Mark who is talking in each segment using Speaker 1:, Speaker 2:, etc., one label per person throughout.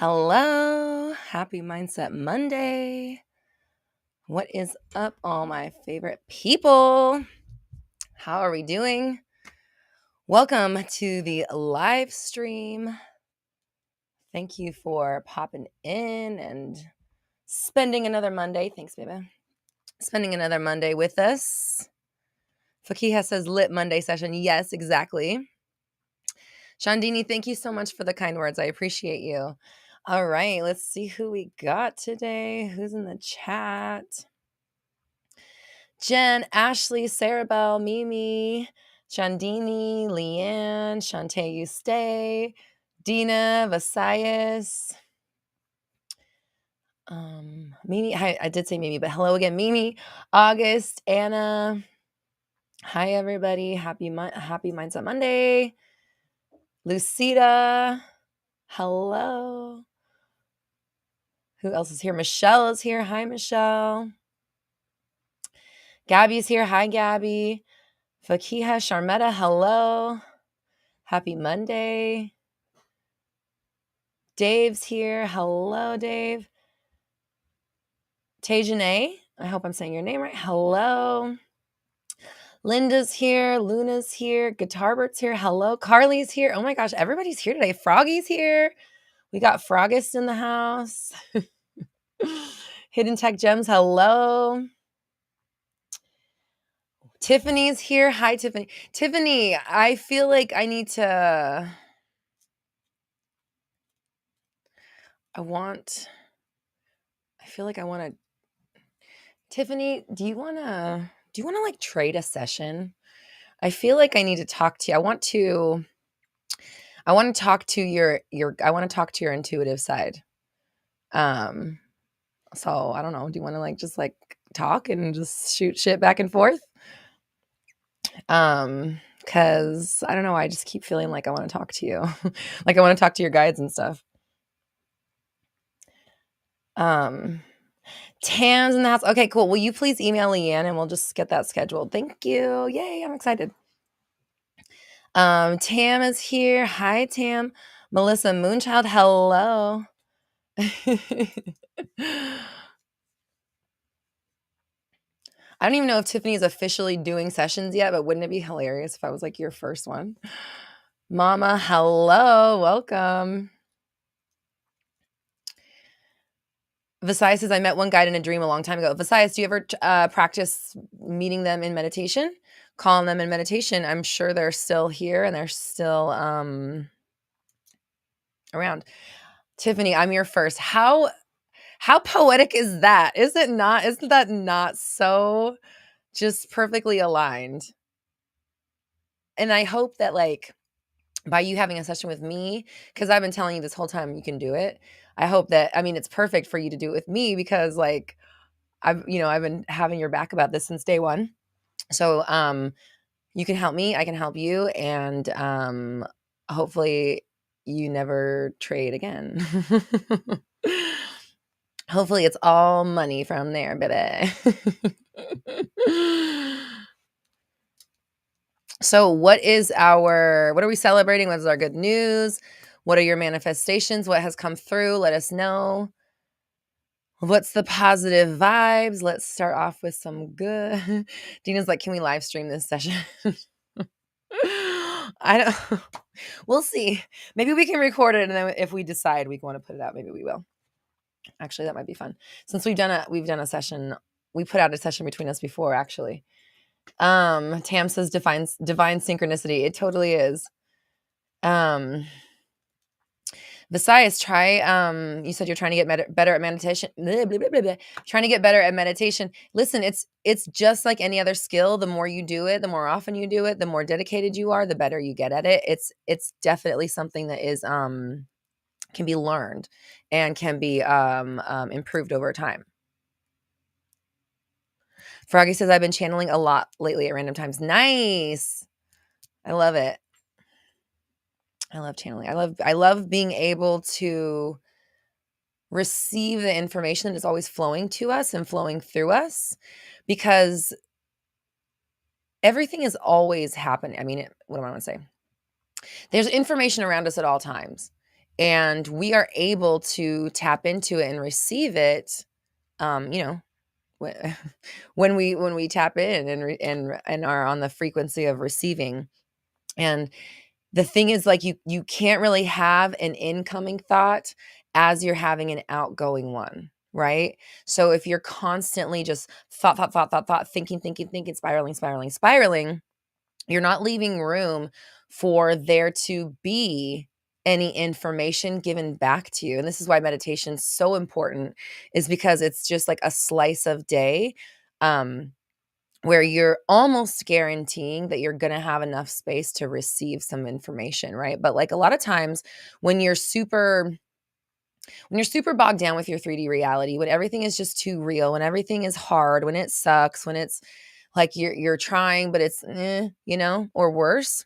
Speaker 1: Hello, happy Mindset Monday. What is up, all my favorite people? How are we doing? Welcome to the live stream. Thank you for popping in and spending another Monday. Thanks, baby. Spending another Monday with us. Fakiha says lit Monday session. Yes, exactly. Shandini, thank you so much for the kind words. I appreciate you. All right, let's see who we got today. Who's in the chat? Jen, Ashley, Sarabelle, Mimi, Chandini, Leanne, Shantae, you stay, Dina, Vasaias, Mimi. Hi, I did say Mimi, but hello again, Mimi, August, Anna. Hi, everybody. Happy Mindset Monday. Lucida. Hello. Who else is here? Michelle is here. Hi, Michelle. Gabby's here. Hi, Gabby. Fakiha, Sharmetta. Hello. Happy Monday. Dave's here. Hello, Dave. Tajane. I hope I'm saying your name right. Hello. Linda's here. Luna's here. Guitarbert's here. Hello. Carly's here. Oh my gosh, everybody's here today. Froggy's here. We got Froggist in the house. Hidden Tech Gems. Hello. Tiffany's here. Hi, Tiffany. Tiffany, I feel like I need to... I feel like I want to... Tiffany, do you want to like trade a session? I feel like I need to talk to you. I want to talk to your intuitive side. So I don't know. Do you want to just talk and just shoot shit back and forth? Cause I don't know. I just keep feeling like I want to talk to you. Like I want to talk to your guides and stuff. Tam's in the house. Okay, cool. Will you please email Leanne and we'll just get that scheduled? Thank you. Yay, I'm excited. Tam is here. Hi, Tam. Melissa Moonchild, hello. I don't even know if Tiffany's officially doing sessions yet, but wouldn't it be hilarious if I was your first one? Mama, hello. Welcome. Visayas says, I met one guide in a dream a long time ago. Visayas, do you ever practice meeting them in meditation? Calling them in meditation? I'm sure they're still here and they're still around. Tiffany, I'm your first. How poetic is that? Isn't that not so just perfectly aligned? And I hope that by you having a session with me, because I've been telling you this whole time you can do it. I hope that, it's perfect for you to do it with me because I've been having your back about this since day one. So you can help me, I can help you, and hopefully you never trade again. Hopefully it's all money from there, baby. So what are we celebrating? What is our good news? What are your manifestations? What has come through? Let us know. What's the positive vibes? Let's start off with some good. Dina's like, can we live stream this session? I don't. We'll see. Maybe we can record it, and then if we decide we want to put it out, maybe we will. Actually, that might be fun. Since we've done a session, we put out a session between us before, actually. Tam says divine synchronicity. It totally is. Visayas, try, you said you're trying to get better at meditation. Blah, blah, blah, blah, blah. Trying to get better at meditation. Listen, it's just like any other skill. The more you do it, the more often you do it, the more dedicated you are, the better you get at it. It's definitely something that is can be learned and can be improved over time. Froggy says, I've been channeling a lot lately at random times. Nice. I love it. I love channeling. I love being able to receive the information that is always flowing to us and flowing through us, because everything is always happening. What do I want to say? There's information around us at all times. And we are able to tap into it and receive it, you know, when we tap in and are on the frequency of receiving. And the thing is, like, you can't really have an incoming thought as you're having an outgoing one, right? So if you're constantly just thought, thinking, spiraling, you're not leaving room for there to be any information given back to you. And this is why meditation's so important, is because it's just like a slice of day, um, where you're almost guaranteeing that you're going to have enough space to receive some information, right? But like a lot of times when you're super bogged down with your 3D reality, when everything is just too real, when everything is hard, when it sucks, when it's like you're trying but it's or worse,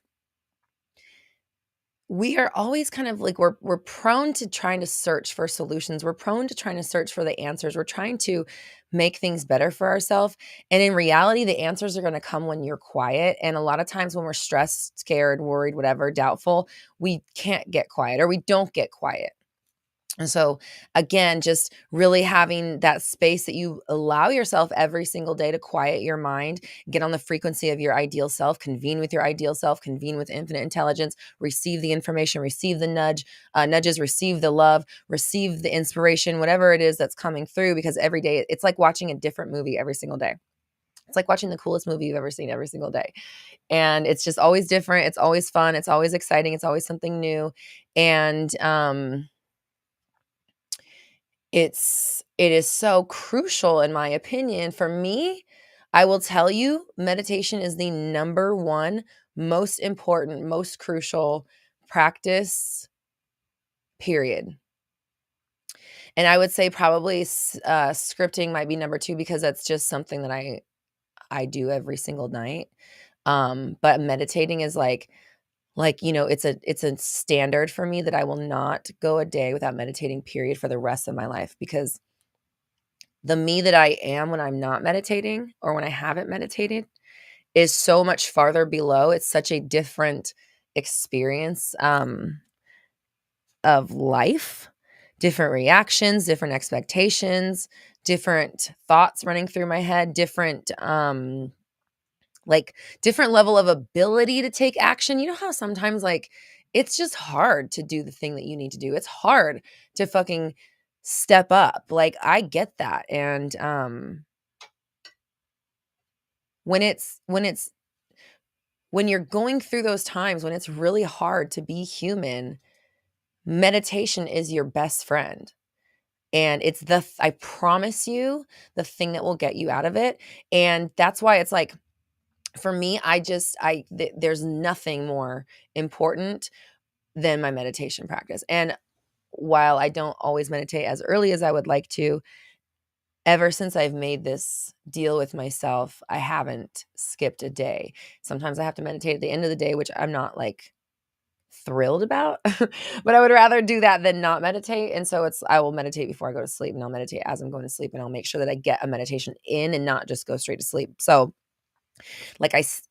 Speaker 1: we are always kind of like we're prone to trying to search for solutions. We're prone to trying to search for the answers. We're trying to make things better for ourselves. And in reality, the answers are going to come when you're quiet. And a lot of times when we're stressed, scared, worried, whatever, doubtful, we can't get quiet, or we don't get quiet. And so, again, just really having that space that you allow yourself every single day to quiet your mind, get on the frequency of your ideal self, convene with your ideal self, convene with infinite intelligence, receive the information, receive the nudges, receive the love, receive the inspiration, whatever it is that's coming through, because every day it's like watching a different movie every single day. It's like watching the coolest movie you've ever seen every single day. And it's just always different. It's always fun. It's always exciting. It's always something new. And, it is so crucial, in my opinion. For me, I will tell you, meditation is the number one most important, most crucial practice, period. And I would say probably scripting might be number two, because that's just something that I do every single night. But meditating is it's a standard for me, that I will not go a day without meditating, period, for the rest of my life, because the me that I am when I'm not meditating, or when I haven't meditated, is so much farther below. It's such a different experience of life, different reactions, different expectations, different thoughts running through my head, different different level of ability to take action. You know how sometimes it's just hard to do the thing that you need to do. It's hard to fucking step up. Like, I get that. And when you're going through those times when it's really hard to be human, meditation is your best friend. And it's I promise you, the thing that will get you out of it. And that's why it's like, for me, there's nothing more important than my meditation practice. And while I don't always meditate as early as I would like to, ever since I've made this deal with myself, I haven't skipped a day. Sometimes I have to meditate at the end of the day, which I'm not thrilled about, but I would rather do that than not meditate. And so I will meditate before I go to sleep, and I'll meditate as I'm going to sleep, and I'll make sure that I get a meditation in and not just go straight to sleep. So it's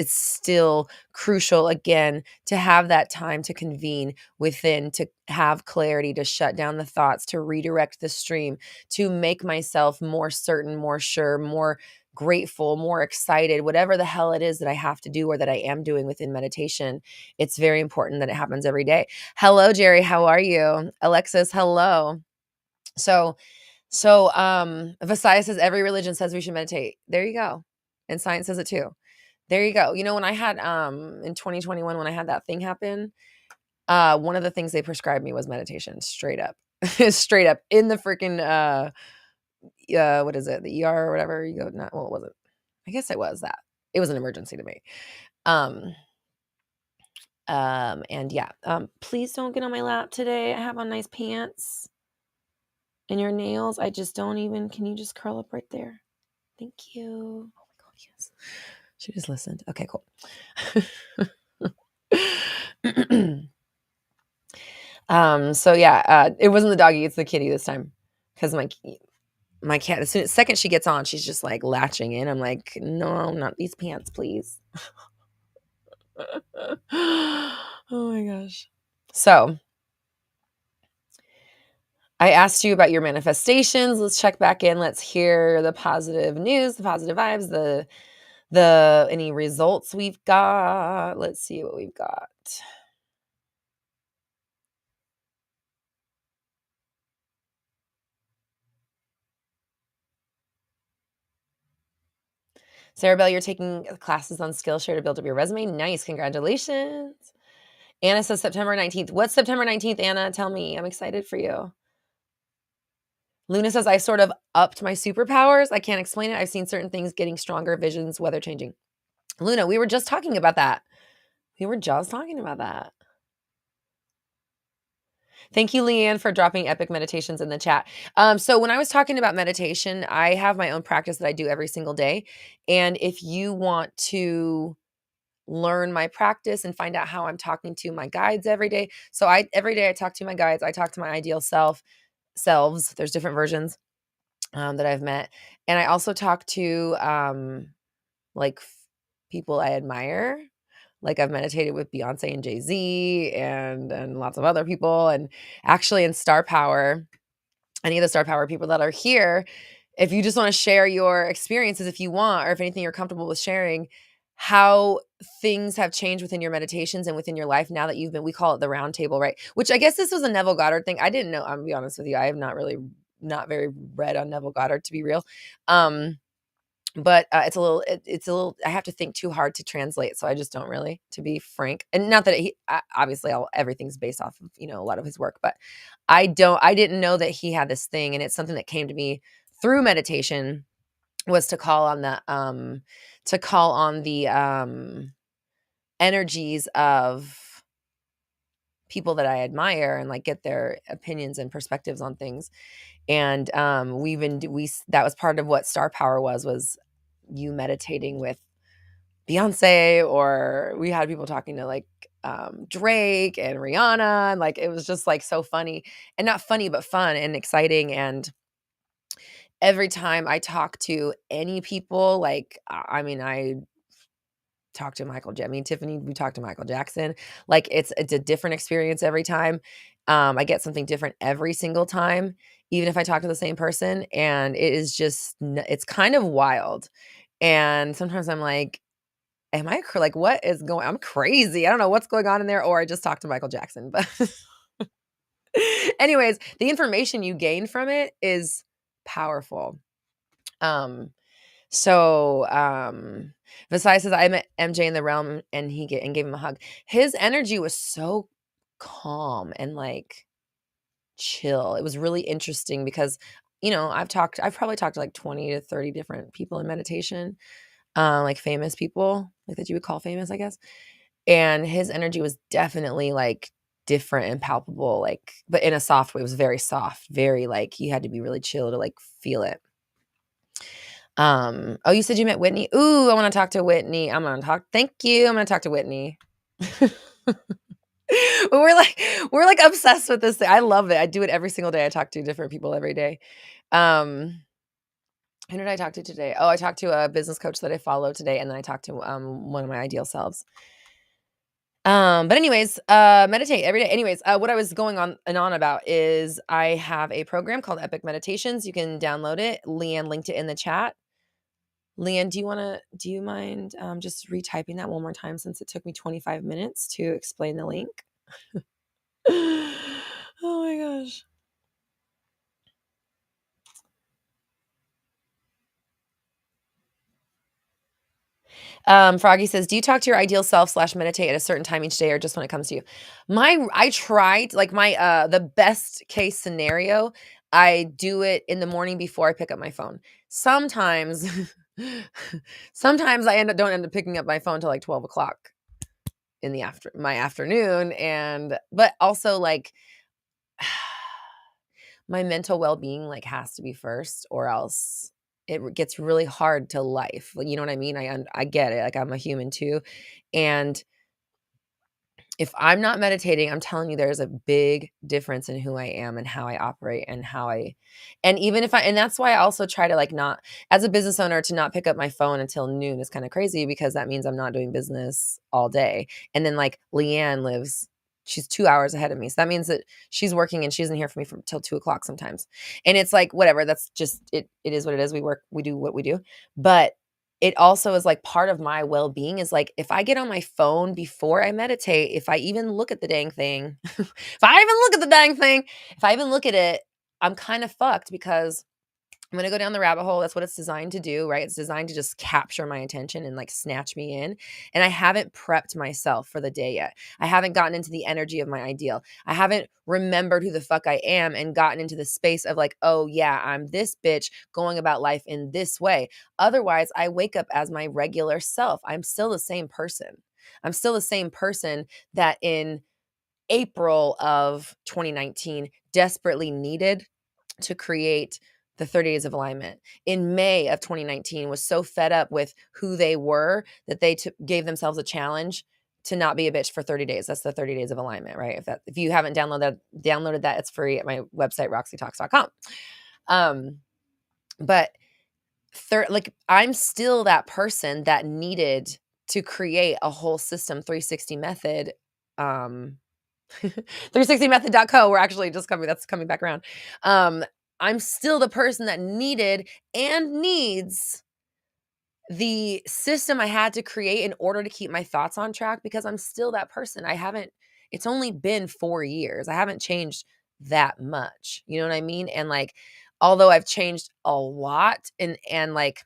Speaker 1: still crucial, again, to have that time to convene within, to have clarity, to shut down the thoughts, to redirect the stream, to make myself more certain, more sure, more grateful, more excited, whatever the hell it is that I have to do, or that I am doing within meditation. It's very important that it happens every day. Hello, Jerry. How are you? Alexis, hello. So Visaya says every religion says we should meditate. There you go. And science says it too. There you go. When I had in 2021, when I had that thing happen, one of the things they prescribed me was meditation, straight up. Straight up in the freaking what is it? The ER or whatever you go. Not, well, it wasn't. I guess it was that. It was an emergency to me. And yeah. Please don't get on my lap today. I have on nice pants. And your nails, I just don't even, can you just curl up right there? Thank you. Oh my God, yes. She just listened. Okay, cool. So yeah, it wasn't the doggy, it's the kitty this time. Because my cat, second she gets on, she's just latching in. I'm like, no, not these pants, please. Oh my gosh. So I asked you about your manifestations. Let's check back in. Let's hear the positive news, the positive vibes, the any results we've got. Let's see what we've got. Sarah Bell, you're taking classes on Skillshare to build up your resume. Nice. Congratulations. Anna says September 19th. What's September 19th, Anna? Tell me. I'm excited for you. Luna says, I sort of upped my superpowers. I can't explain it. I've seen certain things getting stronger, visions, weather changing. Luna, we were just talking about that. Thank you, Leanne, for dropping epic meditations in the chat. So when I was talking about meditation, I have my own practice that I do every single day. And if you want to learn my practice and find out how I'm talking to my guides every day. So every day I talk to my guides. I talk to my ideal selves. There's different versions that I've met. And I also talk to like people I admire. Like I've meditated with Beyonce and Jay-Z and lots of other people. And actually in Star Power, any of the Star Power people that are here, if you just want to share your experiences, if you want, or if anything you're comfortable with sharing, how things have changed within your meditations and within your life now that we call it the round table, right? Which I guess this was a Neville Goddard thing. I didn't know, I'm gonna be honest with you. I have not very read on Neville Goddard, to be real. But it's a little, I have to think too hard to translate. So I just don't really, to be frank. And not that obviously everything's based off of, a lot of his work, but I didn't know that he had this thing. And it's something that came to me through meditation, was to call on the energies of people that I admire and like get their opinions and perspectives on things. And that was part of what Star Power was you meditating with Beyonce, or we had people talking to like Drake and Rihanna, and like it was just like so funny, and not funny but fun and exciting. And every time I talk to any people, like I talk to Tiffany, we talked to Michael Jackson. Like it's a different experience every time. I get something different every single time, even if I talk to the same person. And it is just, it's kind of wild. And sometimes I'm like, like, what is I'm crazy. I don't know what's going on in there. Or I just talked to Michael Jackson. But anyways, the information you gain from it is powerful. Visai says, I met MJ in the realm and gave him a hug. His energy was so calm and like chill. It was really interesting because, I've probably talked to like 20 to 30 different people in meditation, like famous people, like that you would call famous, I guess. And his energy was definitely like different and palpable, like, but in a soft way. It was very soft, very like you had to be really chill to like feel it. Oh, you said you met Whitney. Ooh, I want to talk to Whitney. Thank you. I'm going to talk to Whitney. we're like obsessed with this thing. I love it. I do it every single day. I talk to different people every day. Who did I talk to today? Oh, I talked to a business coach that I follow today. And then I talked to one of my ideal selves. But anyways, meditate every day. Anyways, what I was going on and on about is I have a program called Epic Meditations. You can download it. Leanne linked it in the chat. Leanne, do you mind just retyping that one more time, since it took me 25 minutes to explain the link? Oh my gosh. Froggy says, do you talk to your ideal self / meditate at a certain time each day, or just when it comes to you? I tried, like the best case scenario, I do it in the morning before I pick up my phone. Sometimes I don't end up picking up my phone till like 12 o'clock in my afternoon. But also like my mental well-being like has to be first, or else it gets really hard to life. Like, you know what I mean? I get it. Like I'm a human too. And if I'm not meditating, I'm telling you, there's a big difference in who I am and how I operate and and that's why I also try to like not, as a business owner, to not pick up my phone until noon is kind of crazy, because that means I'm not doing business all day. And then like Leanne lives she's 2 hours ahead of me. So that means that she's working and she doesn't hear from me from till 2 o'clock sometimes. And it's like, whatever, that's just, it is what it is. We work, we do what we do. But it also is like part of my well-being is like, if I get on my phone before I meditate, if I even look at the dang thing, if I even look at the dang thing, if I even look at it, I'm kind of fucked because I'm going to go down the rabbit hole. That's what it's designed to do, right? It's designed to just capture my attention and like snatch me in. And I haven't prepped myself for the day yet. I haven't gotten into the energy of my ideal. I haven't remembered who the fuck I am and gotten into the space of like, oh yeah, I'm this bitch going about life in this way. Otherwise, I wake up as my regular self. I'm still the same person. I'm still the same person that in April of 2019 desperately needed to create the 30 days of alignment. In May of 2019 was so fed up with who they were that they gave themselves a challenge to not be a bitch for 30 days. That's the 30 days of alignment, right? If you haven't downloaded that, it's free at my website, roxytalks.com. But like I'm still that person that needed to create a whole system 360 method. 360method.co. We're actually just that's coming back around. I'm still the person that needed and needs the system I had to create in order to keep my thoughts on track because I'm still that person. It's only been 4 years. I haven't changed that much. You know what I mean? And like, although I've changed a lot and like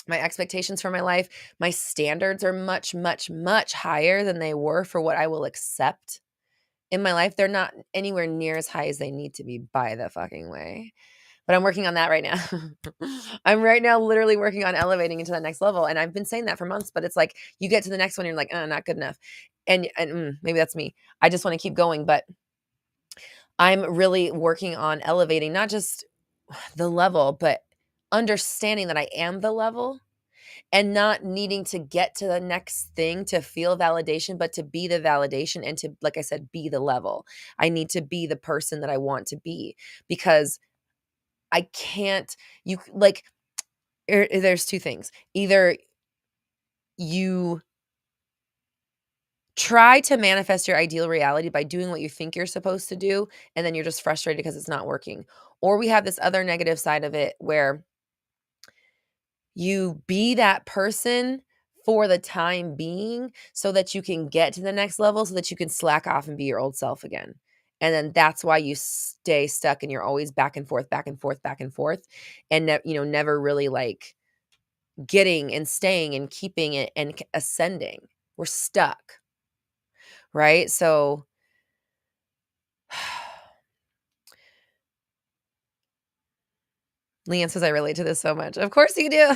Speaker 1: my expectations for my life, my standards are much, much, much higher than they were for what I will accept in my life. They're not anywhere near as high as they need to be, by the fucking way. But I'm working on that right now. I'm right now literally working on elevating into that next level. And I've been saying that for months, but it's like you get to the next one, you're like, not good enough. And maybe that's me. I just want to keep going. But I'm really working on elevating not just the level, but understanding that I am the level and not needing to get to the next thing to feel validation, but to be the validation and to, like I said, be the level. I need to be the person that I want to be because I can't, you like, there's two things. Either you try to manifest your ideal reality by doing what you think you're supposed to do, and then you're just frustrated because it's not working. Or we have this other negative side of it where you be that person for the time being so that you can get to the next level so that you can slack off and be your old self again. And then that's why you stay stuck and you're always back and forth, back and forth, back and forth. And, never really like getting and staying and keeping it and ascending. We're stuck. Right. So Leanne says, I relate to this so much. Of course you do.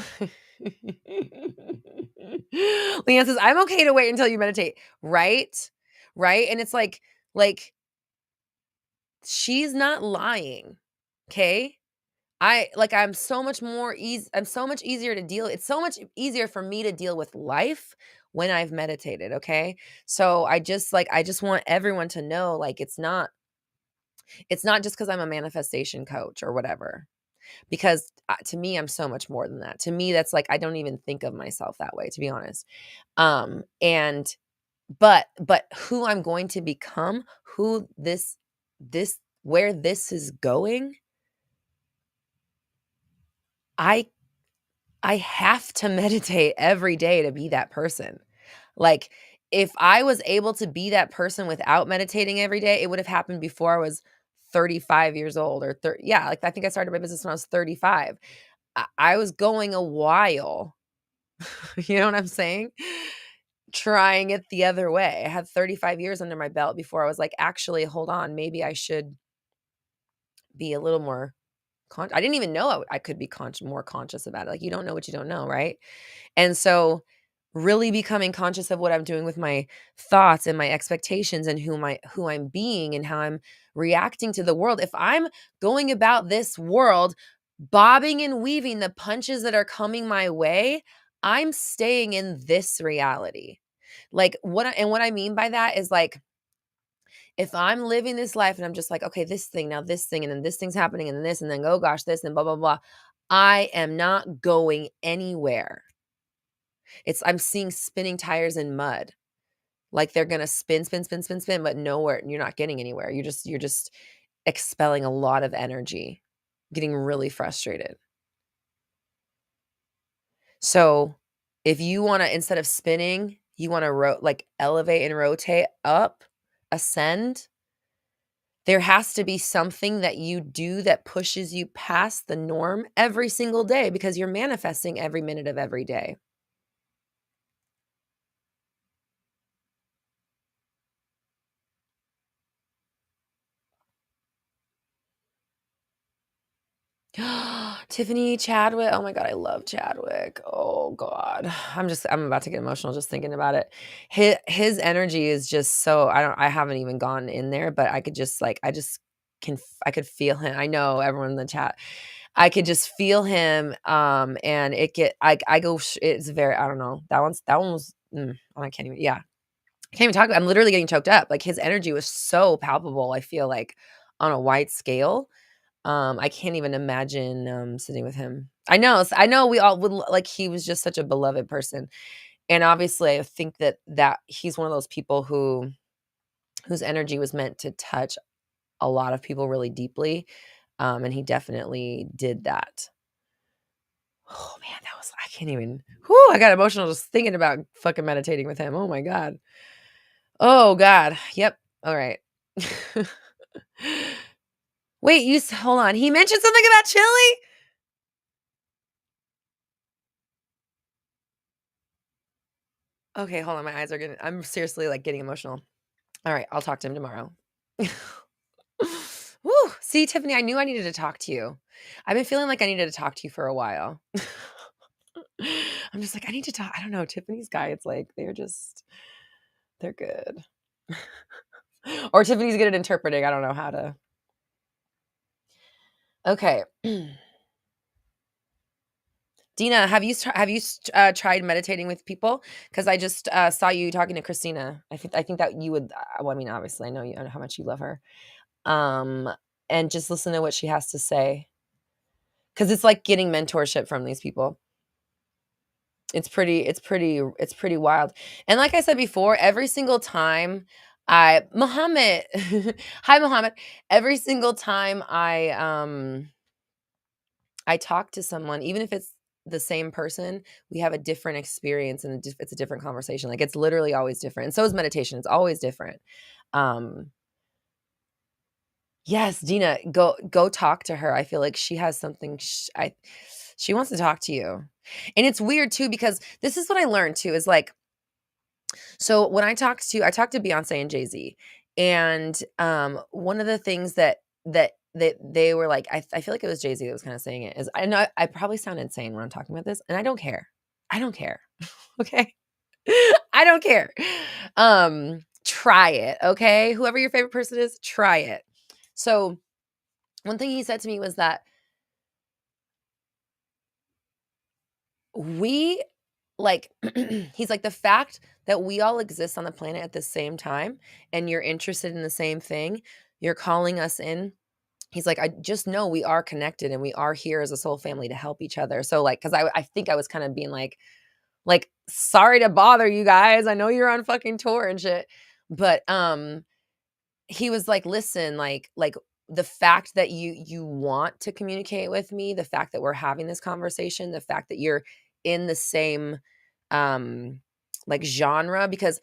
Speaker 1: Leanne says, I'm okay to wait until you meditate. Right? Right? And it's like she's not lying. Okay? I'm so much more I'm so much easier to deal. It's so much easier for me to deal with life when I've meditated. Okay. So I just want everyone to know, like, it's not just because I'm a manifestation coach or whatever. Because to me, I'm so much more than that. To me, that's like, I don't even think of myself that way, to be honest. But who I'm going to become, who where this is going, I have to meditate every day to be that person. Like, if I was able to be that person without meditating every day, it would have happened before I was 35 years old or 30. Yeah, like I think I started my business when I was 35. I was going a while, you know what I'm saying? Trying it the other way. I had 35 years under my belt before I was like, actually, hold on, maybe I should be a little more I didn't even know I could be more conscious about it. Like, you don't know what you don't know, right? And so really becoming conscious of what I'm doing with my thoughts and my expectations and who I'm being and how I'm reacting to the world. If I'm going about this world bobbing and weaving the punches that are coming my way, I'm staying in this reality. Like what I mean by that is like, if I'm living this life and I'm just like, okay, this thing, now this thing, and then this thing's happening, and then this, and then oh gosh, this, and blah, blah, blah. I am not going anywhere. I'm seeing spinning tires in mud. Like they're gonna spin, spin, spin, spin, spin, but nowhere, you're not getting anywhere. You're just expelling a lot of energy, getting really frustrated. So if you wanna, instead of spinning, you wanna like elevate and rotate up, ascend, there has to be something that you do that pushes you past the norm every single day because you're manifesting every minute of every day. Tiffany Chadwick. Oh my god, I love Chadwick. Oh god. I'm about to get emotional just thinking about it. His energy is just so, I haven't even gone in there, but I could just like I could feel him. I know everyone in the chat. I could just feel him and I go it's very, I don't know. That one was I can't even, yeah. I can't even talk about, I'm literally getting choked up. Like his energy was so palpable, I feel like on a wide scale. I can't even imagine, sitting with him. I know we all would like, he was just such a beloved person, and obviously, I think that he's one of those people whose energy was meant to touch a lot of people really deeply, and he definitely did that. Oh, man, that was, I can't even, whoo, I got emotional just thinking about fucking meditating with him. Oh my god. Oh god. Yep. Alright. Wait, hold on. He mentioned something about chili? Okay, hold on, my eyes are getting, I'm seriously, like, getting emotional. Alright, I'll talk to him tomorrow. Woo! See, Tiffany, I knew I needed to talk to you. I've been feeling like I needed to talk to you for a while. I'm just like, I need to talk, I don't know, Tiffany's guy, it's like, they're good. Or Tiffany's good at interpreting, I don't know how to. Okay. Dina, have you tried meditating with people? Because I just saw you talking to Christina. I think that you would. Well, I mean, obviously, I know how much you love her. Um, and just listen to what she has to say, because it's like getting mentorship from these people. It's pretty wild. And like I said before, every single time Muhammad, hi Muhammad, every single time I talk to someone, even if it's the same person, we have a different experience and it's a different conversation. Like it's literally always different. And so is meditation. It's always different. Um, yes, Dina, go talk to her. I feel like she has something she wants to talk to you. And it's weird too because this is what I learned too is like, so when I talked to Beyonce and Jay-Z, and one of the things that they were like, I feel like it was Jay-Z that was kind of saying it, is, I know I probably sound insane when I'm talking about this, and I don't care. I don't care. Okay? I don't care. Try it, okay? Whoever your favorite person is, try it. So one thing he said to me was that we like he's like, the fact that we all exist on the planet at the same time and you're interested in the same thing, you're calling us in. He's like, I just know we are connected and we are here as a soul family to help each other. So like, cause I think I was kind of being like, sorry to bother you guys. I know you're on fucking tour and shit. But he was like, listen, like the fact that you want to communicate with me, the fact that we're having this conversation, the fact that you're in the same um like genre, because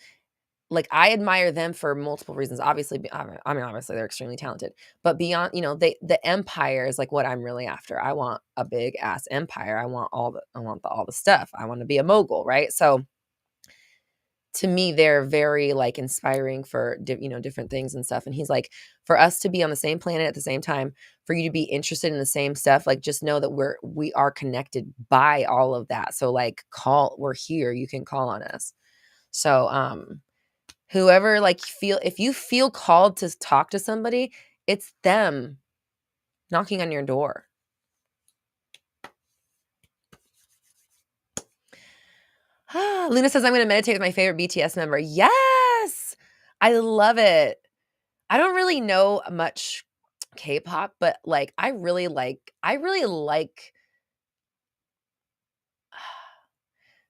Speaker 1: like I admire them for multiple reasons. Obviously, I mean, obviously they're extremely talented, but beyond, the empire is like what I'm really after. I want a big ass empire. All the stuff. I want to be a mogul, right? So to me, they're very like inspiring for different things and stuff. And he's like, for us to be on the same planet at the same time, for you to be interested in the same stuff, like just know that we are connected by all of that. So like, we're here. You can call on us. So whoever, like, if you feel called to talk to somebody, it's them knocking on your door. Luna says, I'm going to meditate with my favorite BTS member. Yes, I love it. I don't really know much K-pop, but like I really like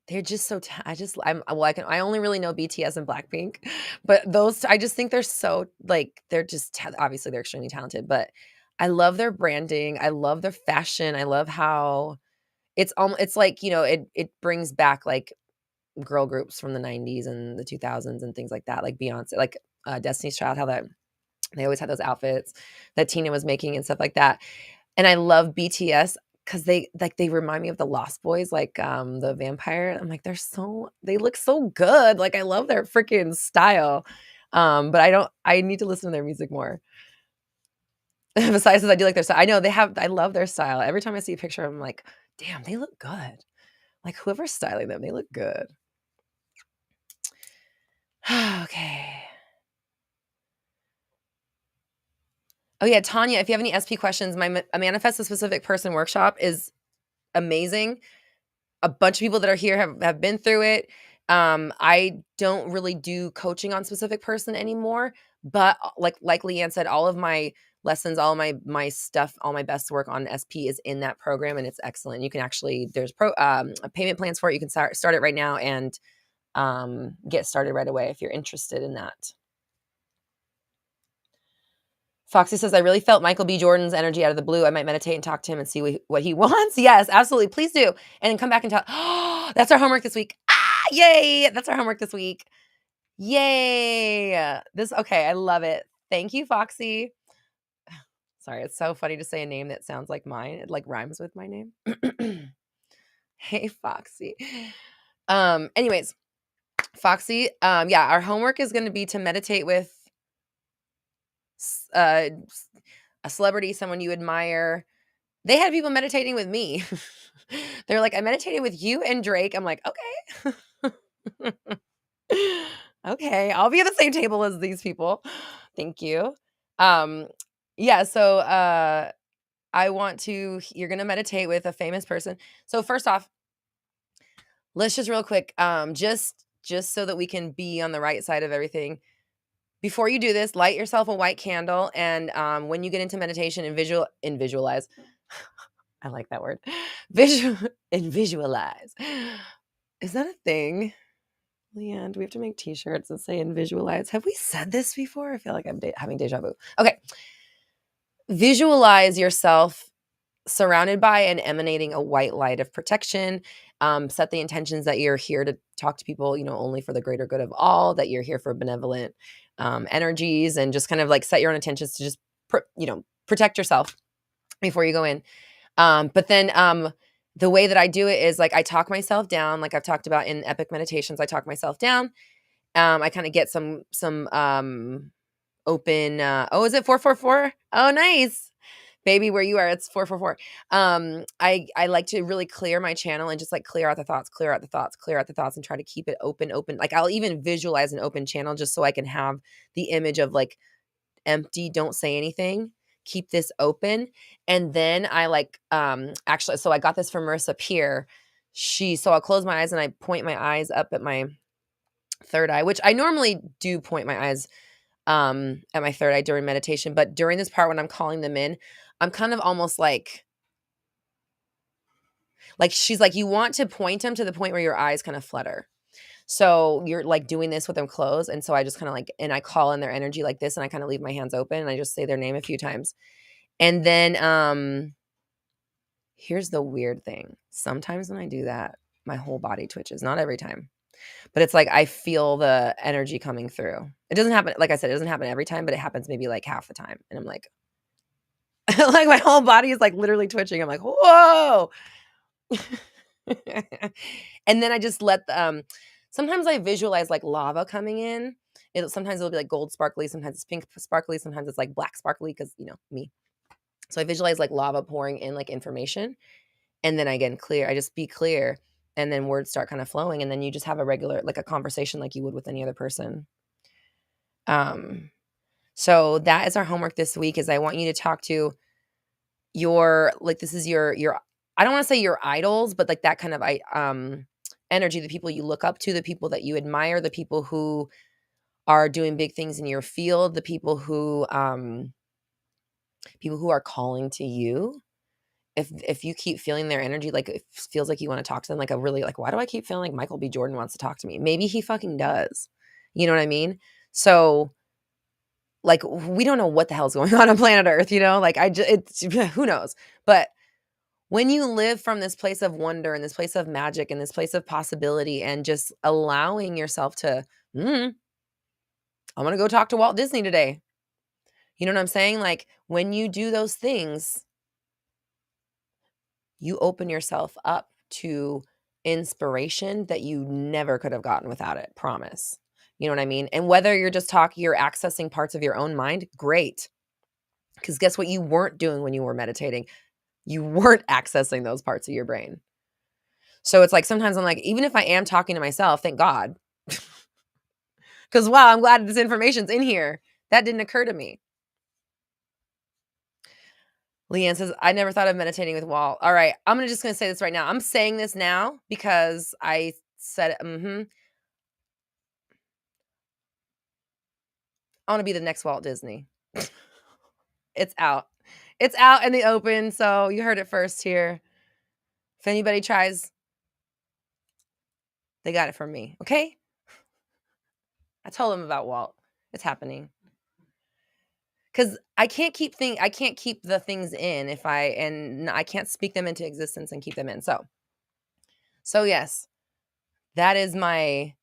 Speaker 1: they're just so I only really know BTS and Blackpink, but those I just think they're so, like, they're just obviously they're extremely talented, but I love their branding, I love their fashion, I love how it's like, it brings back, like, girl groups from the 90s and the 2000s and things like that, like Beyonce, like, Destiny's Child, how that they always had those outfits that Tina was making and stuff like that. And I love BTS because they remind me of the Lost Boys, like, the vampire. I'm like, they look so good. Like, I love their freaking style. But I need to listen to their music more. Besides that, I do like their style. I love their style. Every time I see a picture, I'm like, damn, they look good. Like, whoever's styling them, they look good. Okay. Oh yeah, Tanya, if you have any SP questions, my Manifest a Specific Person workshop is amazing. A bunch of people that are here have been through it. I don't really do coaching on specific person anymore, but like Leanne said, all of my lessons, all of my stuff, all my best work on SP is in that program, and it's excellent. You can actually there's payment plans for it. You can start it right now and get started right away if you're interested in that. Foxy says, I really felt Michael B. Jordan's energy out of the blue. I might meditate and talk to him and see what he wants. Yes, absolutely. Please do. And then come back and talk. Oh, that's our homework this week. Ah, yay. That's our homework this week. Yay. Okay, I love it. Thank you, Foxy. Sorry, it's so funny to say a name that sounds like mine. It like rhymes with my name. Hey, Foxy. Anyways, Foxy, yeah, our homework is going to be to meditate with a celebrity, someone you admire. They had people meditating with me. They're like, I meditated with you and Drake. I'm like, okay. Okay, I'll be at the same table as these people. Thank you. Yeah, so you're gonna meditate with a famous person. So first off, let's just real quick, just so that we can be on the right side of everything. Before you do this, light yourself a white candle, and when you get into meditation and visualize. I like that word. Visualize. Is that a thing? Leanne, do we have to make t-shirts that say and visualize? Have we said this before? I feel like I'm having deja vu. Okay. Visualize yourself surrounded by and emanating a white light of protection. Set the intentions that you're here to talk to people, only for the greater good of all, that you're here for benevolent energies, and just kind of like set your own intentions to just, protect yourself before you go in. But then the way that I do it is like I talk myself down, like I've talked about in epic meditations. I talk myself down. I kind of get some open. Is it 444? Oh, nice. Baby, where you are, it's 444. I like to really clear my channel and just like clear out the thoughts, and try to keep it open. Like I'll even visualize an open channel just so I can have the image of like empty, don't say anything, keep this open. And then I like actually, so I got this from Marissa Peer. So I'll close my eyes and I point my eyes up at my third eye, which I normally do point my eyes at my third eye during meditation, but during this part when I'm calling them in, I'm kind of almost like she's like, you want to point them to the point where your eyes kind of flutter. So you're like doing this with them closed. And so I just kind of like, and I call in their energy like this, and I kind of leave my hands open and I just say their name a few times. And then here's the weird thing. Sometimes when I do that, my whole body twitches. Not every time. But it's like I feel the energy coming through. It doesn't happen, like I said, it doesn't happen every time, but it happens maybe like half the time. And I'm like, like my whole body is like literally twitching. I'm like, whoa. And then I just let sometimes I visualize like lava coming in. Sometimes it'll be like gold sparkly, sometimes it's pink sparkly, sometimes it's like black sparkly, because me. So I visualize like lava pouring in like information. And then again, I just be clear, and then words start kind of flowing, and then you just have a regular, like a conversation like you would with any other person. So that is our homework this week, is I want you to talk to this is your I don't want to say your idols, but like that kind of energy, the people you look up to, the people that you admire, the people who are doing big things in your field, the people who are calling to you. if you keep feeling their energy, like it feels like you want to talk to them, like a really like, why do I keep feeling like Michael B. Jordan wants to talk to me? Maybe he fucking does. You know what I mean? So like, we don't know what the hell's going on planet Earth, you know? Like it's who knows? But when you live from this place of wonder and this place of magic and this place of possibility and just allowing yourself to, I'm going to go talk to Walt Disney today. You know what I'm saying? Like when you do those things, you open yourself up to inspiration that you never could have gotten without it. Promise. You know what I mean? And whether you're just you're accessing parts of your own mind, great. Because guess what you weren't doing when you were meditating? You weren't accessing those parts of your brain. So it's like sometimes I'm like, even if I am talking to myself, thank God. Because wow, I'm glad this information's in here. That didn't occur to me. Leanne says, I never thought of meditating with Walt. All right, I'm just going to say this right now. I'm saying this now because I said, I want to be the next Walt Disney. It's out. It's out in the open, so you heard it first here. If anybody tries, they got it from me, okay? I told them about Walt. It's happening. Because I can't keep the things in and I can't speak them into existence and keep them in. So yes, that is a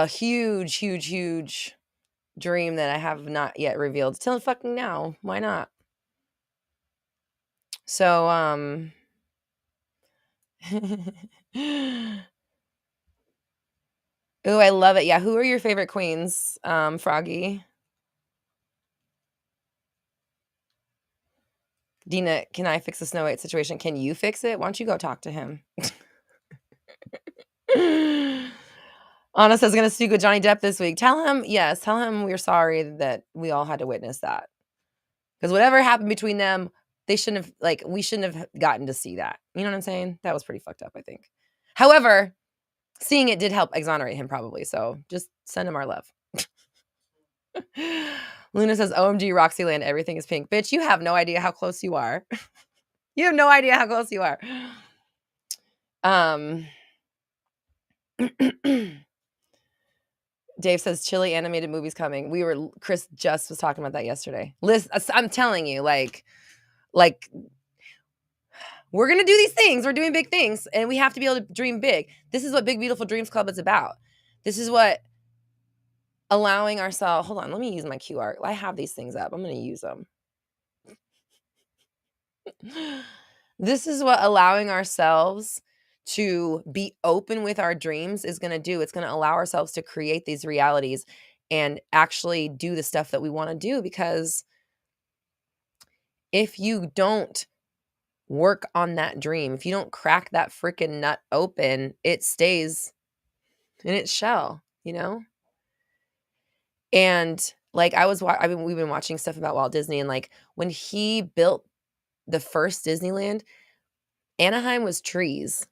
Speaker 1: huge, huge, huge dream that I have not yet revealed till fucking now. Why not? So oh, I love it. Yeah, who are your favorite queens, Froggy? Dina, can I fix the Snow White situation? Can you fix it? Why don't you go talk to him? Anna says gonna speak with Johnny Depp this week. Tell him we're sorry that we all had to witness that. Because whatever happened between them, we shouldn't have gotten to see that. You know what I'm saying? That was pretty fucked up, I think. However, seeing it did help exonerate him probably. So just send him our love. Luna says, OMG, Roxyland, everything is pink. Bitch, you have no idea how close you are. You have no idea how close you are. Dave says chilly animated movies coming. Chris just was talking about that yesterday. Listen, I'm telling you, like we're going to do these things. We're doing big things and we have to be able to dream big. This is what Big Beautiful Dreams Club is about. This is what allowing ourselves, hold on, let me use my QR. I have these things up. I'm going to use them. This is what allowing ourselves to be open with our dreams is going to do. It's going to allow ourselves to create these realities and actually do the stuff that we want to do. Because if you don't work on that dream, if you don't crack that freaking nut open, it stays in its shell, you know? And like we've been watching stuff about Walt Disney, and like when he built the first Disneyland, Anaheim was trees.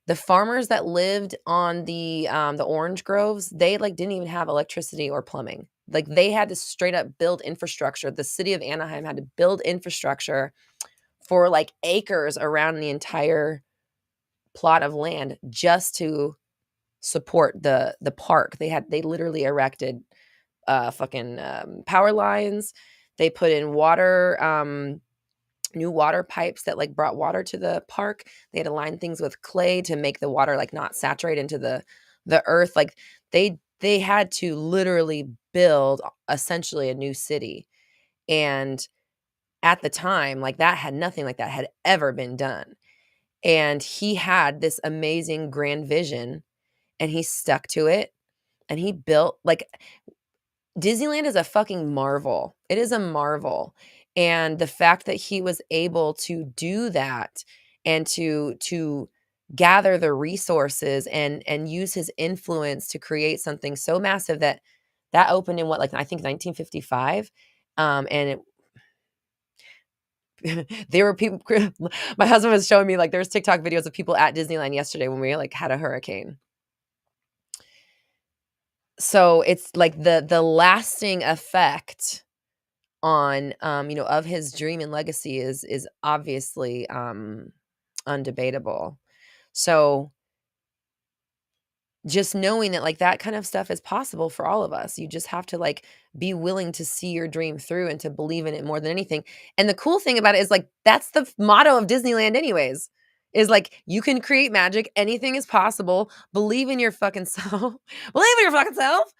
Speaker 1: The farmers that lived on the orange groves, they like didn't even have electricity or plumbing. Like they had to straight up build infrastructure. The city of Anaheim had to build infrastructure for like acres around the entire plot of land just to support the park. They literally erected fucking power lines. They put in new water pipes that like brought water to the park. They had to line things with clay to make the water like not saturate into the earth. Like they had to literally build essentially a new city. And at the time, like nothing like that had ever been done. And he had this amazing grand vision and he stuck to it and he built like Disneyland is a fucking marvel. It is a marvel. And the fact that he was able to do that and to gather the resources and use his influence to create something so massive that opened in I think 1955. And there were people, my husband was showing me like there's TikTok videos of people at Disneyland yesterday when we like had a hurricane. So it's like the lasting effect on, of his dream and legacy is obviously undebatable. So just knowing that like that kind of stuff is possible for all of us. You just have to like be willing to see your dream through and to believe in it more than anything. And the cool thing about it is like that's the motto of Disneyland anyways. Is like you can create magic, anything is possible. Believe in your fucking self. Believe in your fucking self.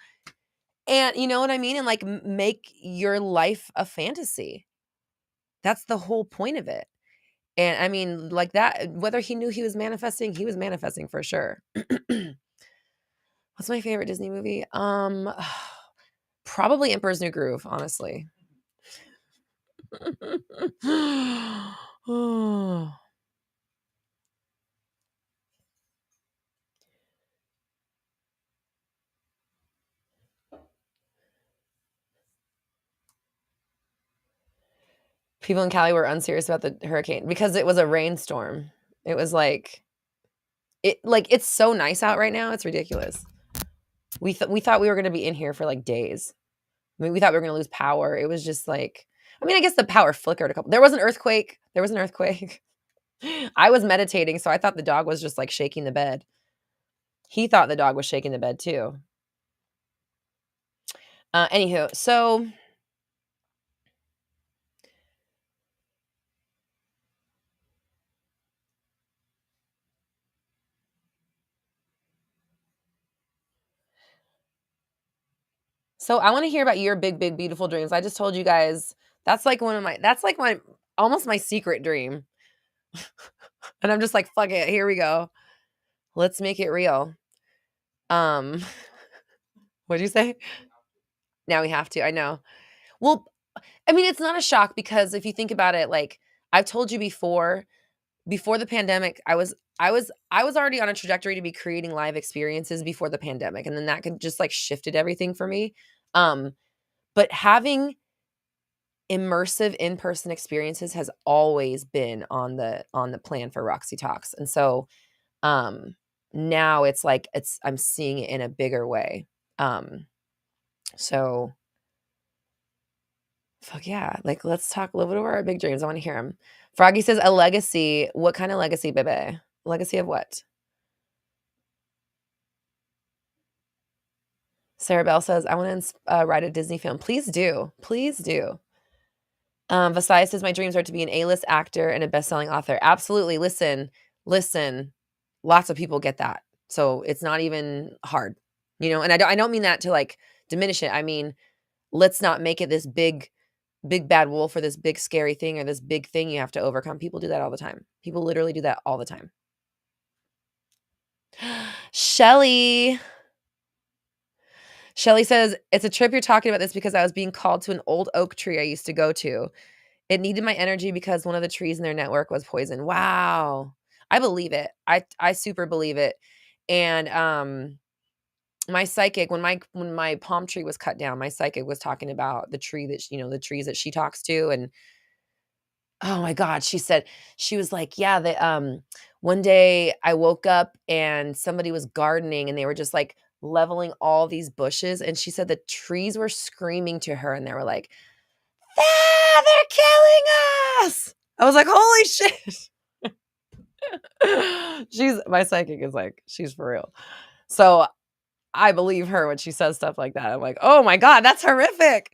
Speaker 1: And you know what I mean? And like make your life a fantasy. That's the whole point of it. And I mean, like that, whether he knew he was manifesting for sure. What's my favorite Disney movie? Probably Emperor's New Groove, honestly. Oh. People in Cali were unserious about the hurricane because it was a rainstorm. It was like it's so nice out right now. It's ridiculous. We thought we were going to be in here for like days. I mean, we thought we were going to lose power. It was just like, I mean, I guess the power flickered a couple. There was an earthquake. I was meditating, so I thought the dog was just like shaking the bed. He thought the dog was shaking the bed too. Anywho, so I want to hear about your big, big, beautiful dreams. I just told you guys that's like my almost my secret dream. And I'm just like, fuck it, here we go. Let's make it real. What'd you say? Now we have to. I know. Well, I mean, it's not a shock because if you think about it, like I've told you before the pandemic, I was already on a trajectory to be creating live experiences before the pandemic, and then that could just like shifted everything for me. But having immersive in-person experiences has always been on the plan for Roxy Talks. And so now it's like I'm seeing it in a bigger way. So fuck yeah. Like let's talk a little bit about our big dreams. I want to hear them. Froggy says a legacy. What kind of legacy, baby? Legacy of what? Sarah Bell says, I want to write a Disney film. Please do. Please do. Vasai says, my dreams are to be an A-list actor and a best-selling author. Absolutely. Listen. Lots of people get that. So it's not even hard, and I don't mean that to like diminish it. I mean, let's not make it this big bad wolf or this big scary thing or this big thing you have to overcome. People do that all the time. People literally do that all the time. Shelly says, it's a trip you're talking about this because I was being called to an old oak tree I used to go to. It needed my energy because one of the trees in their network was poisoned. Wow. I believe it. I super believe it. And my psychic, when my palm tree was cut down, my psychic was talking about the tree that the trees that she talks to. And oh my God, she said, she was like, yeah, one day I woke up and somebody was gardening and they were just like leveling all these bushes. And she said the trees were screaming to her and they were like, ah, they're killing us. I was like, holy shit. My psychic is like, she's for real. So I believe her when she says stuff like that. I'm like, oh my God, that's horrific.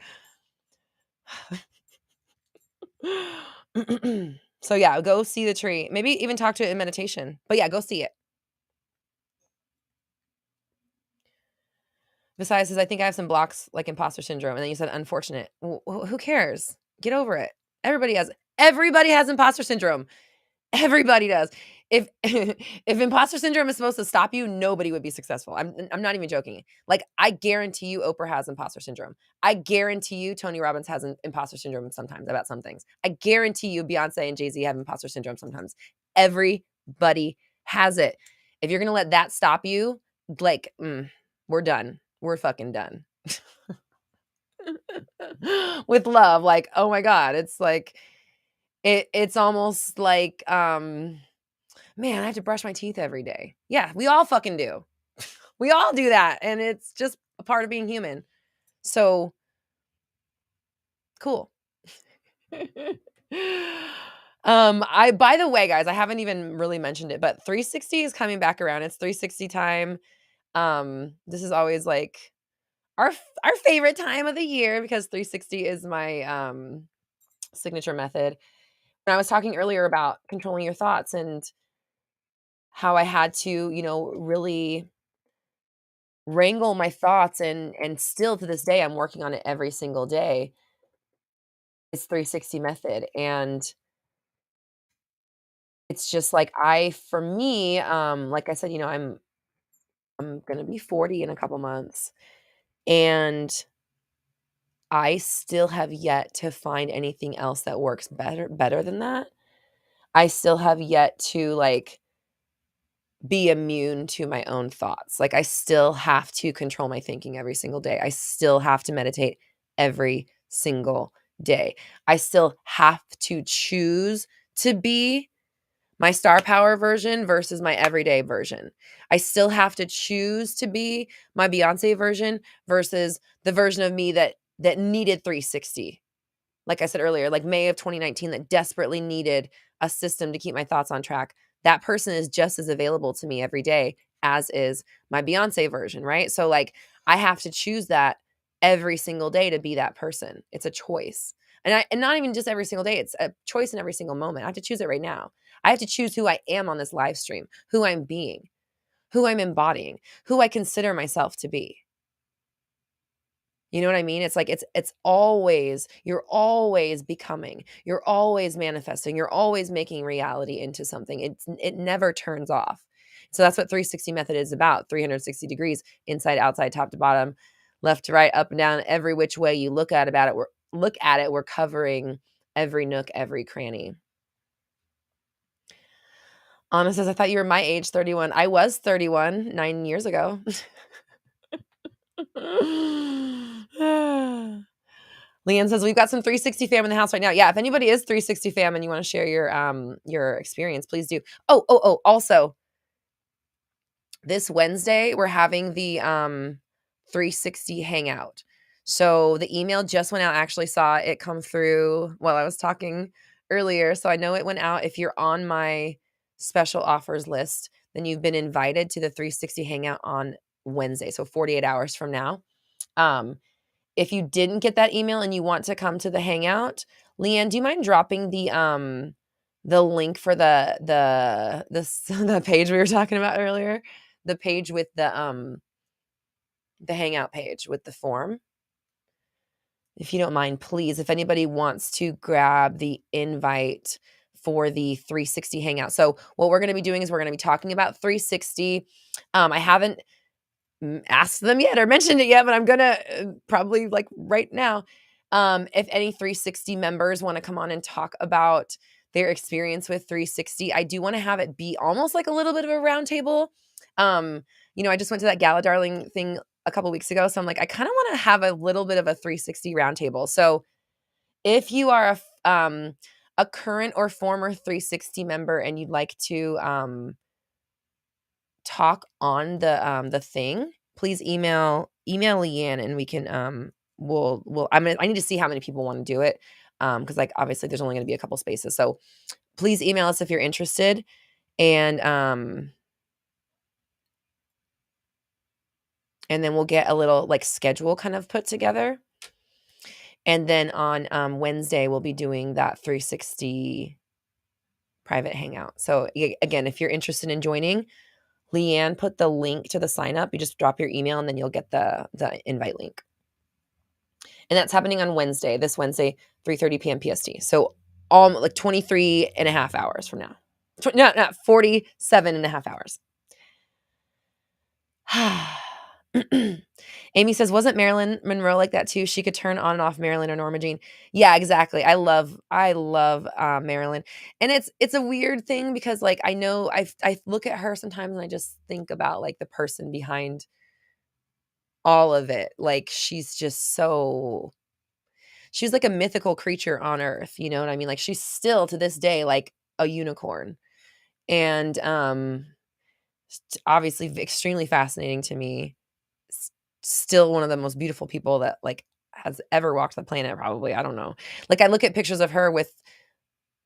Speaker 1: So yeah, go see the tree. Maybe even talk to it in meditation. But yeah, go see it. Besides, says, I think I have some blocks like imposter syndrome. And then you said unfortunate. Who cares? Get over it. Everybody has imposter syndrome. Everybody does. If if imposter syndrome is supposed to stop you, nobody would be successful. I'm not even joking. Like I guarantee you Oprah has imposter syndrome. I guarantee you Tony Robbins has an imposter syndrome sometimes about some things. I guarantee you Beyonce and Jay-Z have imposter syndrome sometimes. Everybody has it. If you're going to let that stop you, like we're done. We're fucking done. With love, like, oh my God, it's like it's almost like man, I have to brush my teeth every day. Yeah, we all fucking do. We all do that. And it's just a part of being human. So cool. By the way, guys, I haven't even really mentioned it, but 360 is coming back around. It's 360 time. This is always like our favorite time of the year because 360 is my signature method. And I was talking earlier about controlling your thoughts and how I had to, really wrangle my thoughts and still to this day I'm working on it every single day. It's 360 method and it's just like for me, like I said, I'm going to be 40 in a couple months and I still have yet to find anything else that works better than that. I still have yet to like be immune to my own thoughts. Like I still have to control my thinking every single day. I still have to meditate every single day. I still have to choose to be my star power version versus my everyday version. I still have to choose to be my Beyonce version versus the version of me that needed 360. Like I said earlier, like May of 2019 that desperately needed a system to keep my thoughts on track. That person is just as available to me every day as is my Beyonce version, right? So like I have to choose that every single day to be that person. It's a choice. And not even just every single day, it's a choice in every single moment. I have to choose it right now. I have to choose who I am on this live stream, who I'm being, who I'm embodying, who I consider myself to be. You know what I mean? It's like it's always you're always becoming. You're always manifesting. You're always making reality into something. It never turns off. So that's what 360 method is about. 360 degrees, inside, outside, top to bottom, left to right, up and down, every which way you look at it, we're covering every nook, every cranny. Anna says, I thought you were my age, 31. I was 31 9 years ago. Leanne says, we've got some 360 fam in the house right now. Yeah, if anybody is 360 fam and you want to share your experience, please do. Also, this Wednesday, we're having the 360 hangout. So the email just went out. I actually saw it come through while I was talking earlier. So I know it went out. If you're on my special offers list, then you've been invited to the 360 hangout on Wednesday. So 48 hours from now. If you didn't get that email and you want to come to the hangout, Leanne, do you mind dropping the link for the page we were talking about earlier? The page with the hangout page with the form. If you don't mind, please, if anybody wants to grab the invite for the 360 hangout. So what we're going to be doing is we're going to be talking about 360. I haven't asked them yet or mentioned it yet, but I'm gonna probably like right now. If any 360 members want to come on and talk about their experience with 360, I do want to have it be almost like a little bit of a roundtable. I just went to that Gala Darling thing a couple weeks ago, so I'm like, I kind of want to have a little bit of a 360 roundtable. So if you are a current or former 360 member and you'd like to talk on the thing, please email Leanne and we can I need to see how many people want to do it. Because like obviously there's only going to be a couple spaces. So please email us if you're interested. And then we'll get a little like schedule kind of put together. And then on Wednesday we'll be doing that 360 private hangout. So again, if you're interested in joining, Leanne put the link to the sign up. You just drop your email and then you'll get the invite link. And that's happening on Wednesday, this Wednesday, 3:30 p.m. PST. So like 23 and a half hours from now. Not 47 and a half hours. Amy says, wasn't Marilyn Monroe like that too? She could turn on and off Marilyn or Norma Jean. Yeah, exactly. I love Marilyn. And it's a weird thing because like I know I look at her sometimes and I just think about like the person behind all of it. Like she's like a mythical creature on earth, you know what I mean? Like she's still to this day like a unicorn. And obviously extremely fascinating to me. Still one of the most beautiful people that like has ever walked the planet, probably. I don't know. Like, I look at pictures of her with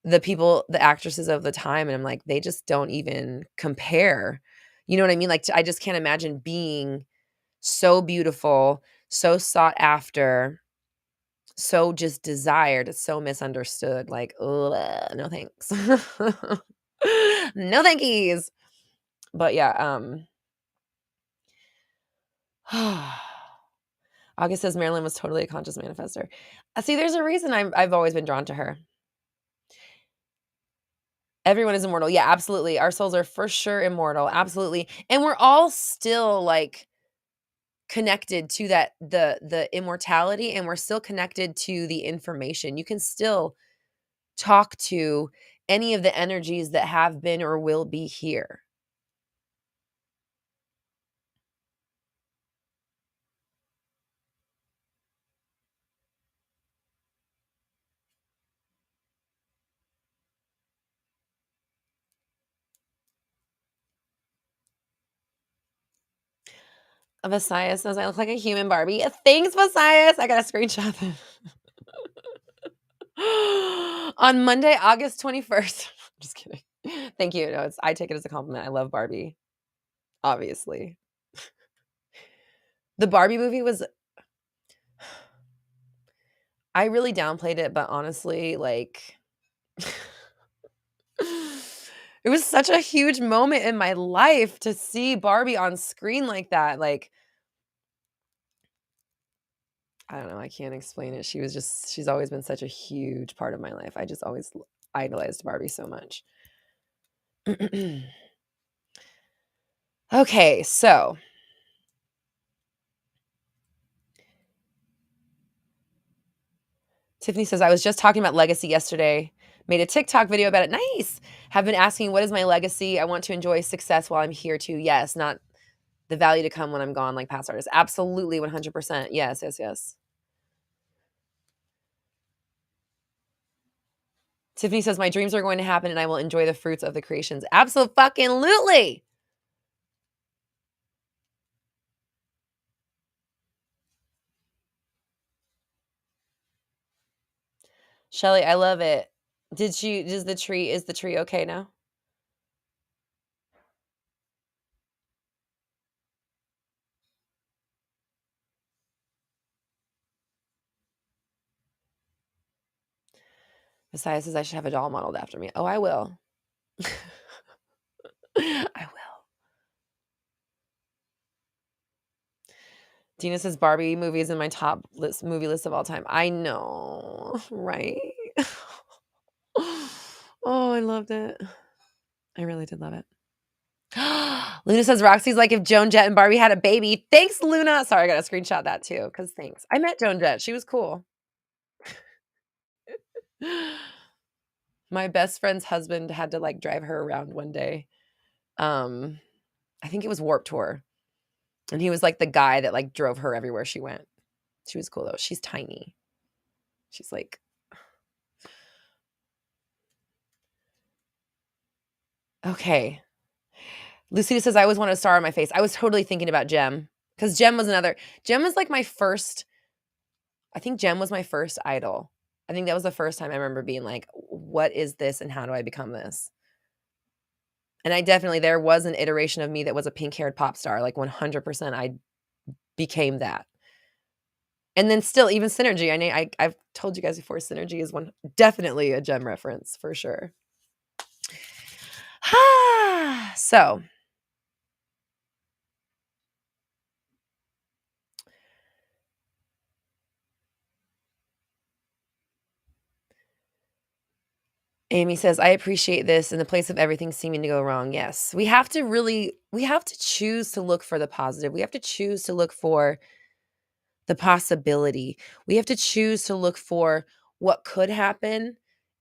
Speaker 1: the actresses of the time, and I'm like, they just don't even compare. You know what I mean? Like, I just can't imagine being so beautiful, so sought after, so just desired. It's so misunderstood. Like, ugh, no thanks. No thankies. But yeah, August says Marilyn was totally a conscious manifester. See, there's a reason I've always been drawn to her. Everyone is immortal. Yeah, absolutely. Our souls are for sure immortal. Absolutely. And we're all still like connected to the immortality, and we're still connected to the information. You can still talk to any of the energies that have been or will be here. Messiah says I look like a human Barbie. Thanks, Messiah. I got a screenshot. On Monday, August 21st. Just kidding. Thank you. No, I take it as a compliment. I love Barbie, obviously. The Barbie movie was, I really downplayed it, but honestly, like, it was such a huge moment in my life to see Barbie on screen like that. Like, I don't know. I can't explain it. She's always been such a huge part of my life. I just always idolized Barbie so much. Okay, so Tiffany says, I was just talking about legacy yesterday. Made a TikTok video about it. Nice. Have been asking, what is my legacy? I want to enjoy success while I'm here too. Yes, not the value to come when I'm gone, like past artists. Absolutely, 100%. Yes, yes, yes. Tiffany says, my dreams are going to happen and I will enjoy the fruits of the creations. Absolutely. Shelly, I love it. Is the tree okay now? Messiah says I should have a doll modeled after me. Oh, I will. I will. Dina says Barbie movie is in my top movie list of all time. I know, right? Oh, I loved it. I really did love it. Luna says Roxy's like if Joan Jett and Barbie had a baby. Thanks, Luna. Sorry, I got to screenshot that too, because thanks. I met Joan Jett. She was cool. My best friend's husband had to like drive her around one day. I think it was Warped Tour. And he was like the guy that like drove her everywhere she went. She was cool though. She's tiny. She's like, okay. Lucita says, I always wanted a star on my face. I was totally thinking about Jem. Because Jem was like my first, I think Jem was my first idol. I think that was the first time I remember being like, what is this and how do I become this? And there was an iteration of me that was a pink-haired pop star. Like 100% I became that. And then still, even Synergy. I've told you guys before, Synergy is definitely a Jem reference for sure. So Amy says, I appreciate this in the place of everything seeming to go wrong. Yes, we have to choose to look for the positive. We have to choose to look for the possibility. We have to choose to look for what could happen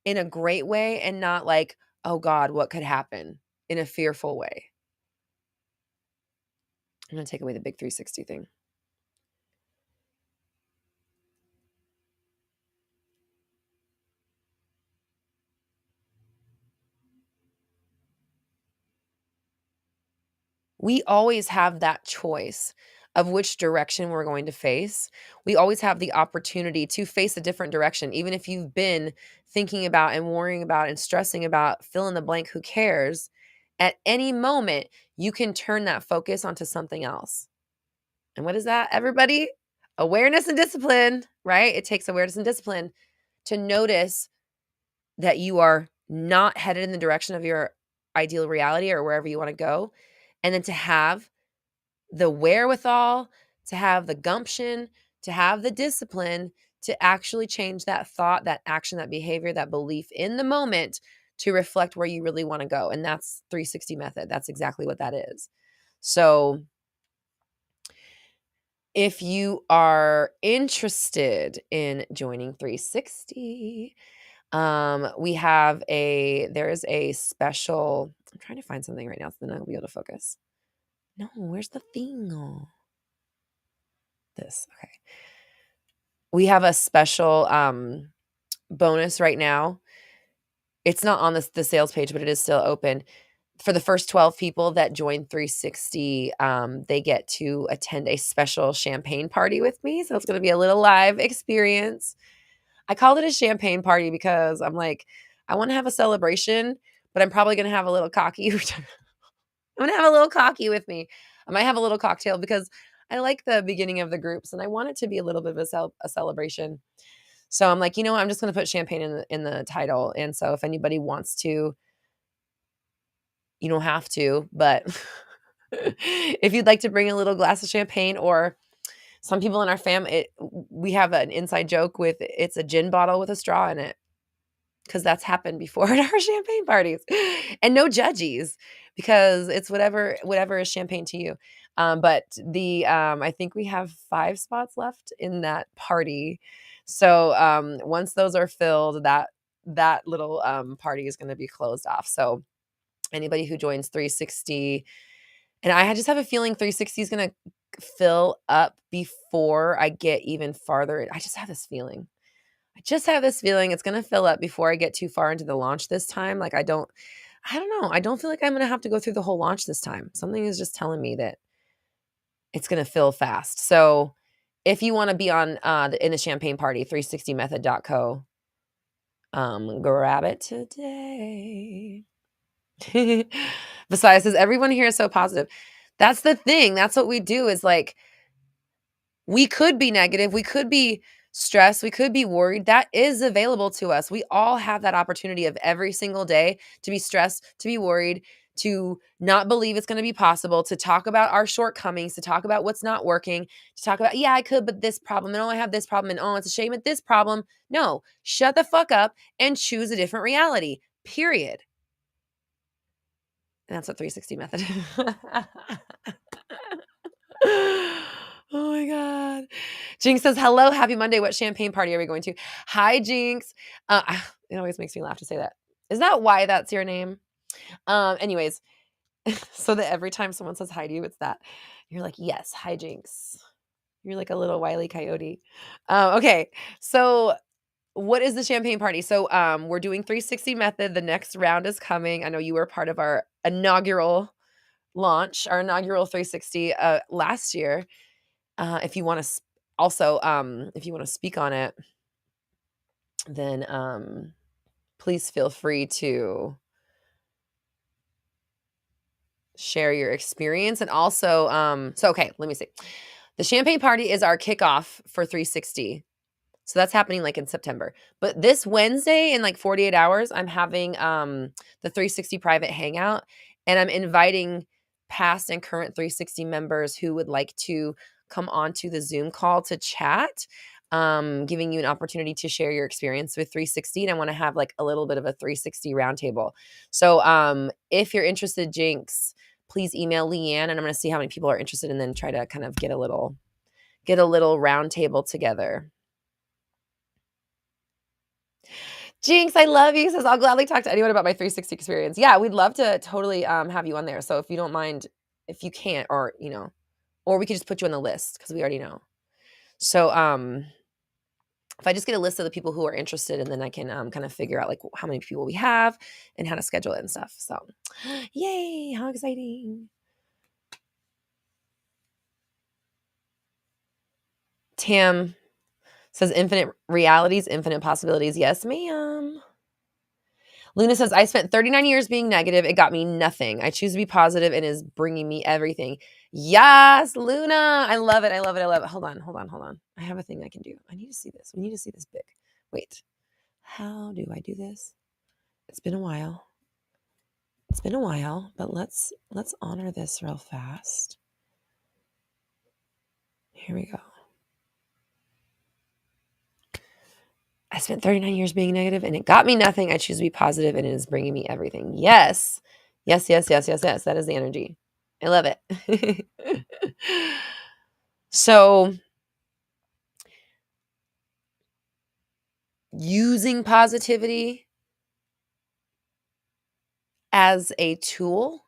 Speaker 1: in a great way and not like, oh God, what could happen in a fearful way. I'm going to take away the big 360 thing. We always have that choice of which direction we're going to face, we always have the opportunity to face a different direction. Even if you've been thinking about and worrying about and stressing about fill in the blank, who cares? At any moment, you can turn that focus onto something else. And what is that, everybody? Awareness and discipline, right? It takes awareness and discipline to notice that you are not headed in the direction of your ideal reality or wherever you want to go. And then to have the wherewithal, to have the gumption, to have the discipline to actually change that thought, that action, that behavior, that belief in the moment to reflect where you really want to go. And that's 360 method. That's exactly what that is. So if you are interested in joining 360, there is a special, I'm trying to find something right now so then I'll be able to focus. No, where's the thing? Oh, this, okay. We have a special bonus right now. It's not on the sales page, but it is still open. For the first 12 people that join 360, they get to attend a special champagne party with me. So it's going to be a little live experience. I called it a champagne party because I'm like, I want to have a celebration, but I'm probably going to have a little cocky. I'm going to have a little cocky with me. I might have a little cocktail because I like the beginning of the groups and I want it to be a little bit of a celebration. So I'm like, I'm just going to put champagne in the title. And so if anybody wants to, you don't have to, but if you'd like to bring a little glass of champagne, or some people in our family, we have an inside joke with it's a gin bottle with a straw in it, because that's happened before at our champagne parties, and no judgies, because it's whatever is champagne to you. But I think we have 5 spots left in that party. So once those are filled, that little party is going to be closed off. So anybody who joins 360, and I just have a feeling 360 is going to fill up before I get even farther. I just have this feeling. It's going to fill up before I get too far into the launch this time. Like I don't know. I don't feel like I'm going to have to go through the whole launch this time. Something is just telling me that it's going to fill fast. So if you want to be on in the champagne party, 360method.co, grab it today. Besides, says everyone here is so positive. That's the thing. That's what we do, is like, we could be negative, we could be stressed, we could be worried. That is available to us. We all have that opportunity of every single day to be stressed, to be worried, to not believe it's going to be possible, to talk about our shortcomings, to talk about what's not working, to talk about, yeah, I could, but this problem, and oh, I have this problem, and oh, it's a shame at this problem. No, shut the fuck up and choose a different reality, period. And that's what 360 method. Oh my God. Jinx says, hello, happy Monday. What champagne party are we going to? Hi, Jinx. It always makes me laugh to say that. Is that why that's your name? Anyways, so that every time someone says hi to you, it's that. You're like, yes, hi, Jinx. You're like a little Wile E. Coyote. Okay, so what is the champagne party? So we're doing 360 method. The next round is coming. I know you were part of our inaugural launch, our inaugural 360 last year. If you want to if you want to speak on it, then please feel free to share your experience. And also, okay, let me see. The champagne party is our kickoff for 360. So that's happening like in September. But this Wednesday in like 48 hours, I'm having the 360 private hangout, and I'm inviting past and current 360 members who would like to come onto the Zoom call to chat, giving you an opportunity to share your experience with 360. And I want to have like a little bit of a 360 roundtable. So if you're interested, Jinx, please email Leanne, and I'm going to see how many people are interested, and then try to kind of get a little roundtable together. Jinx, I love you. Says, I'll gladly talk to anyone about my 360 experience. Yeah, we'd love to totally have you on there. So if you don't mind, if you can't, or or we could just put you on the list because we already know. So if I just get a list of the people who are interested, and then I can kind of figure out like how many people we have and how to schedule it and stuff. So yay, how exciting. Tam says infinite realities, infinite possibilities. Yes, ma'am. Luna says, I spent 39 years being negative. It got me nothing. I choose to be positive and is bringing me everything. Yes, Luna. I love it. I love it. I love it. Hold on. I have a thing I can do. I need to see this. We need to see this big. Wait. How do I do this? It's been a while. But let's honor this real fast. Here we go. I spent 39 years being negative and it got me nothing. I choose to be positive and it is bringing me everything. Yes. Yes. That is the energy. I love it. So, using positivity as a tool,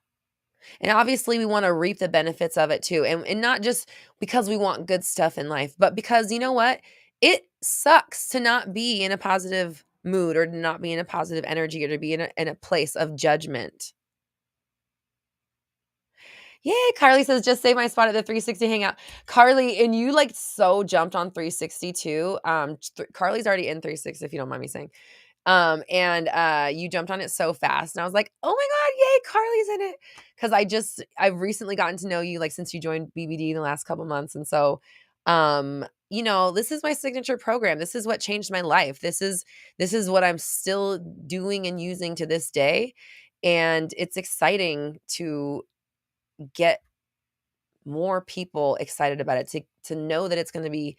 Speaker 1: and obviously we want to reap the benefits of it too. And not just because we want good stuff in life, but because you know what? It sucks to not be in a positive mood or to not be in a positive energy or to be in a place of judgment. Yay, Carly says, just save my spot at the 360 hangout. Carly, and you like so jumped on 360 too. Carly's already in 360 if you don't mind me saying. And you jumped on it so fast. And I was like, oh my God, yay, Carly's in it. Cause I've recently gotten to know you like since you joined BBD in the last couple months. And so, you know, this is my signature program. This is what changed my life. This is what I'm still doing and using to this day. And it's exciting to get more people excited about it, to know that it's going to be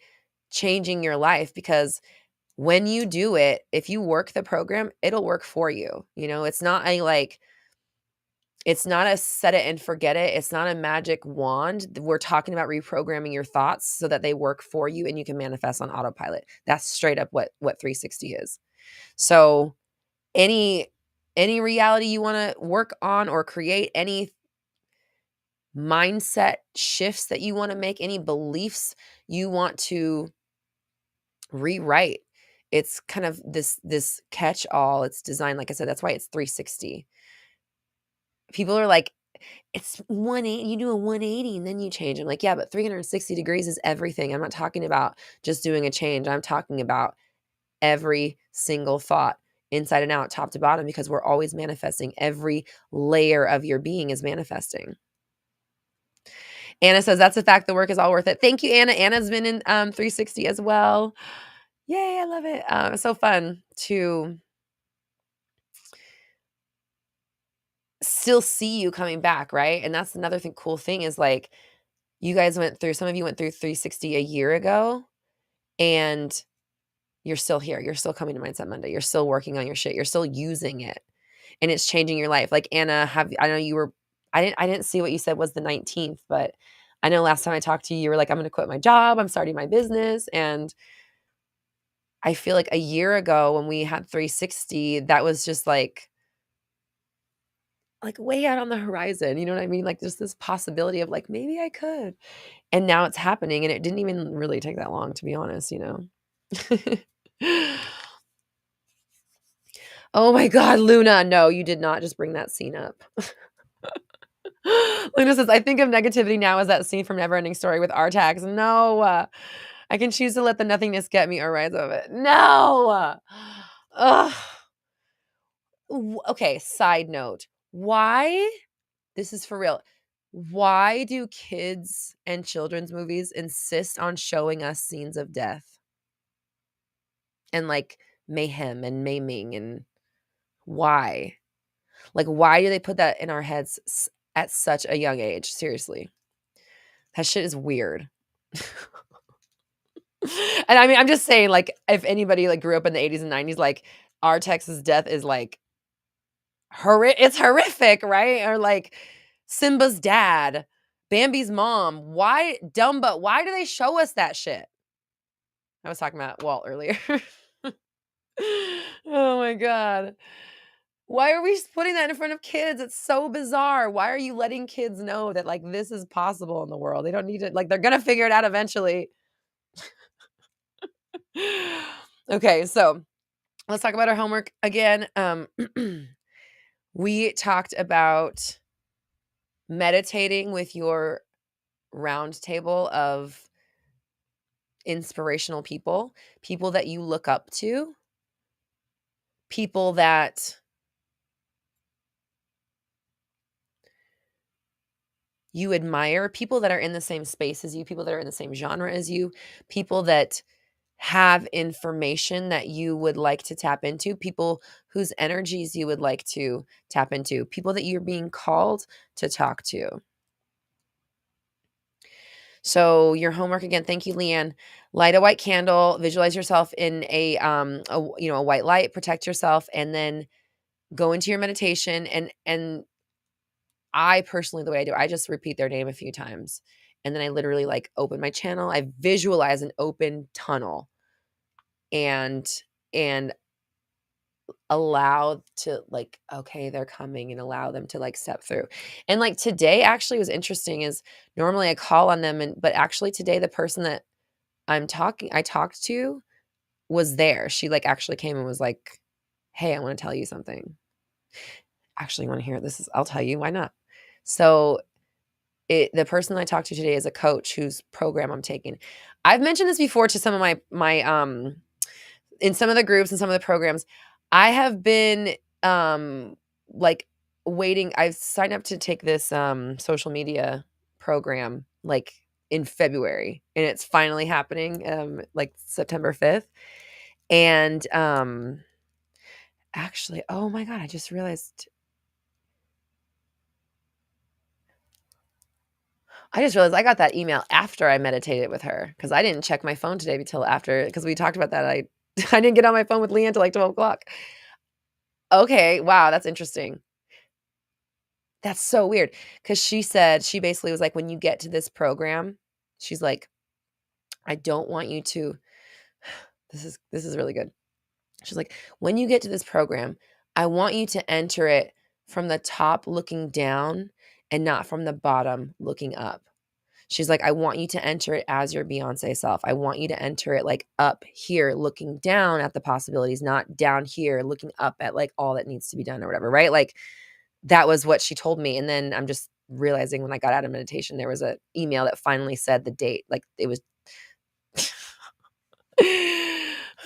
Speaker 1: changing your life, because when you do it, if you work the program, it'll work for you. You know, it's not a set it and forget it. It's not a magic wand. We're talking about reprogramming your thoughts so that they work for you and you can manifest on autopilot. That's straight up what 360 is. So any reality you want to work on or create, any mindset shifts that you want to make, any beliefs you want to rewrite, it's kind of this catch all. It's designed, like I said, that's why it's 360. People are like, it's 180, you do a 180 and then you change. I'm like, yeah, but 360 degrees is everything. I'm not talking about just doing a change. I'm talking about every single thought, inside and out, top to bottom, because we're always manifesting. Every layer of your being is manifesting. Anna says, that's a fact. The work is all worth it. Thank you, Anna. Anna's been in 360 as well. Yay, I love it. It's so fun to still see you coming back, right? And that's another cool thing is like, some of you went through 360 a year ago, and you're still here. You're still coming to Mindset Monday. You're still working on your shit. You're still using it, and it's changing your life. Like Anna, I know you were, I didn't see what you said was the 19th, but I know last time I talked to you, you were like, I'm going to quit my job. I'm starting my business. And I feel like a year ago when we had 360, that was just like way out on the horizon. You know what I mean? Like just this possibility of like, maybe I could. And now it's happening. And it didn't even really take that long, to be honest, you know? Oh my God, Luna. No, you did not just bring that scene up. Luna says, I think of negativity now as that scene from Neverending Story with R-Tags. No, I can choose to let the nothingness get me or rise of it. No. Ugh. Okay, side note. Why? This is for real. Why do kids and children's movies insist on showing us scenes of death and like mayhem and maiming? And why? Like, why do they put that in our heads at such a young age? Seriously. That shit is weird. And I mean, I'm just saying, like, if anybody like grew up in the 80s and 90s, like our Texas death is like it's horrific, right? Or like Simba's dad, Bambi's mom. Why, Dumba, why do they show us that shit? I was talking about Walt earlier. Oh my God. Why are we putting that in front of kids? It's so bizarre. Why are you letting kids know that like this is possible in the world? They don't need to, like, they're going to figure it out eventually. Okay, so let's talk about our homework again. We talked about meditating with your round table of inspirational people, people that you look up to, people that you admire, people that are in the same space as you, people that are in the same genre as you, people that have information that you would like to tap into, people whose energies you would like to tap into, people that you're being called to talk to. So your homework again, thank you, Leanne. Light a white candle, visualize yourself in a white light, protect yourself, and then go into your meditation. And I personally, the way I do, I just repeat their name a few times. And then I literally like open my channel. I visualize an open tunnel and and allow to like, okay, they're coming, and allow them to like step through. And like today actually was interesting is normally I call on them, but actually today the person that I talked to was there. She like actually came and was like, hey, I want to tell you something. Actually, you want to hear it? I'll tell you, why not? So the person I talked to today is a coach whose program I'm taking. I've mentioned this before to some of my in some of the groups and some of the programs. I have been like waiting. I've signed up to take this social media program like in February, and it's finally happening like September 5th. And actually, oh my God, I just realized I got that email after I meditated with her because I didn't check my phone today until after, because we talked about that. I didn't get on my phone with Leanne until like 12 o'clock. Okay. Wow. That's interesting. That's so weird. Because she said, she basically was like, when you get to this program, she's like, I don't want you to, this is really good. She's like, when you get to this program, I want you to enter it from the top looking down and not from the bottom looking up. She's like, I want you to enter it as your Beyonce self. I want you to enter it like up here, looking down at the possibilities, not down here, looking up at like all that needs to be done or whatever, right? Like that was what she told me. And then I'm just realizing when I got out of meditation, there was an email that finally said the date. Like it was,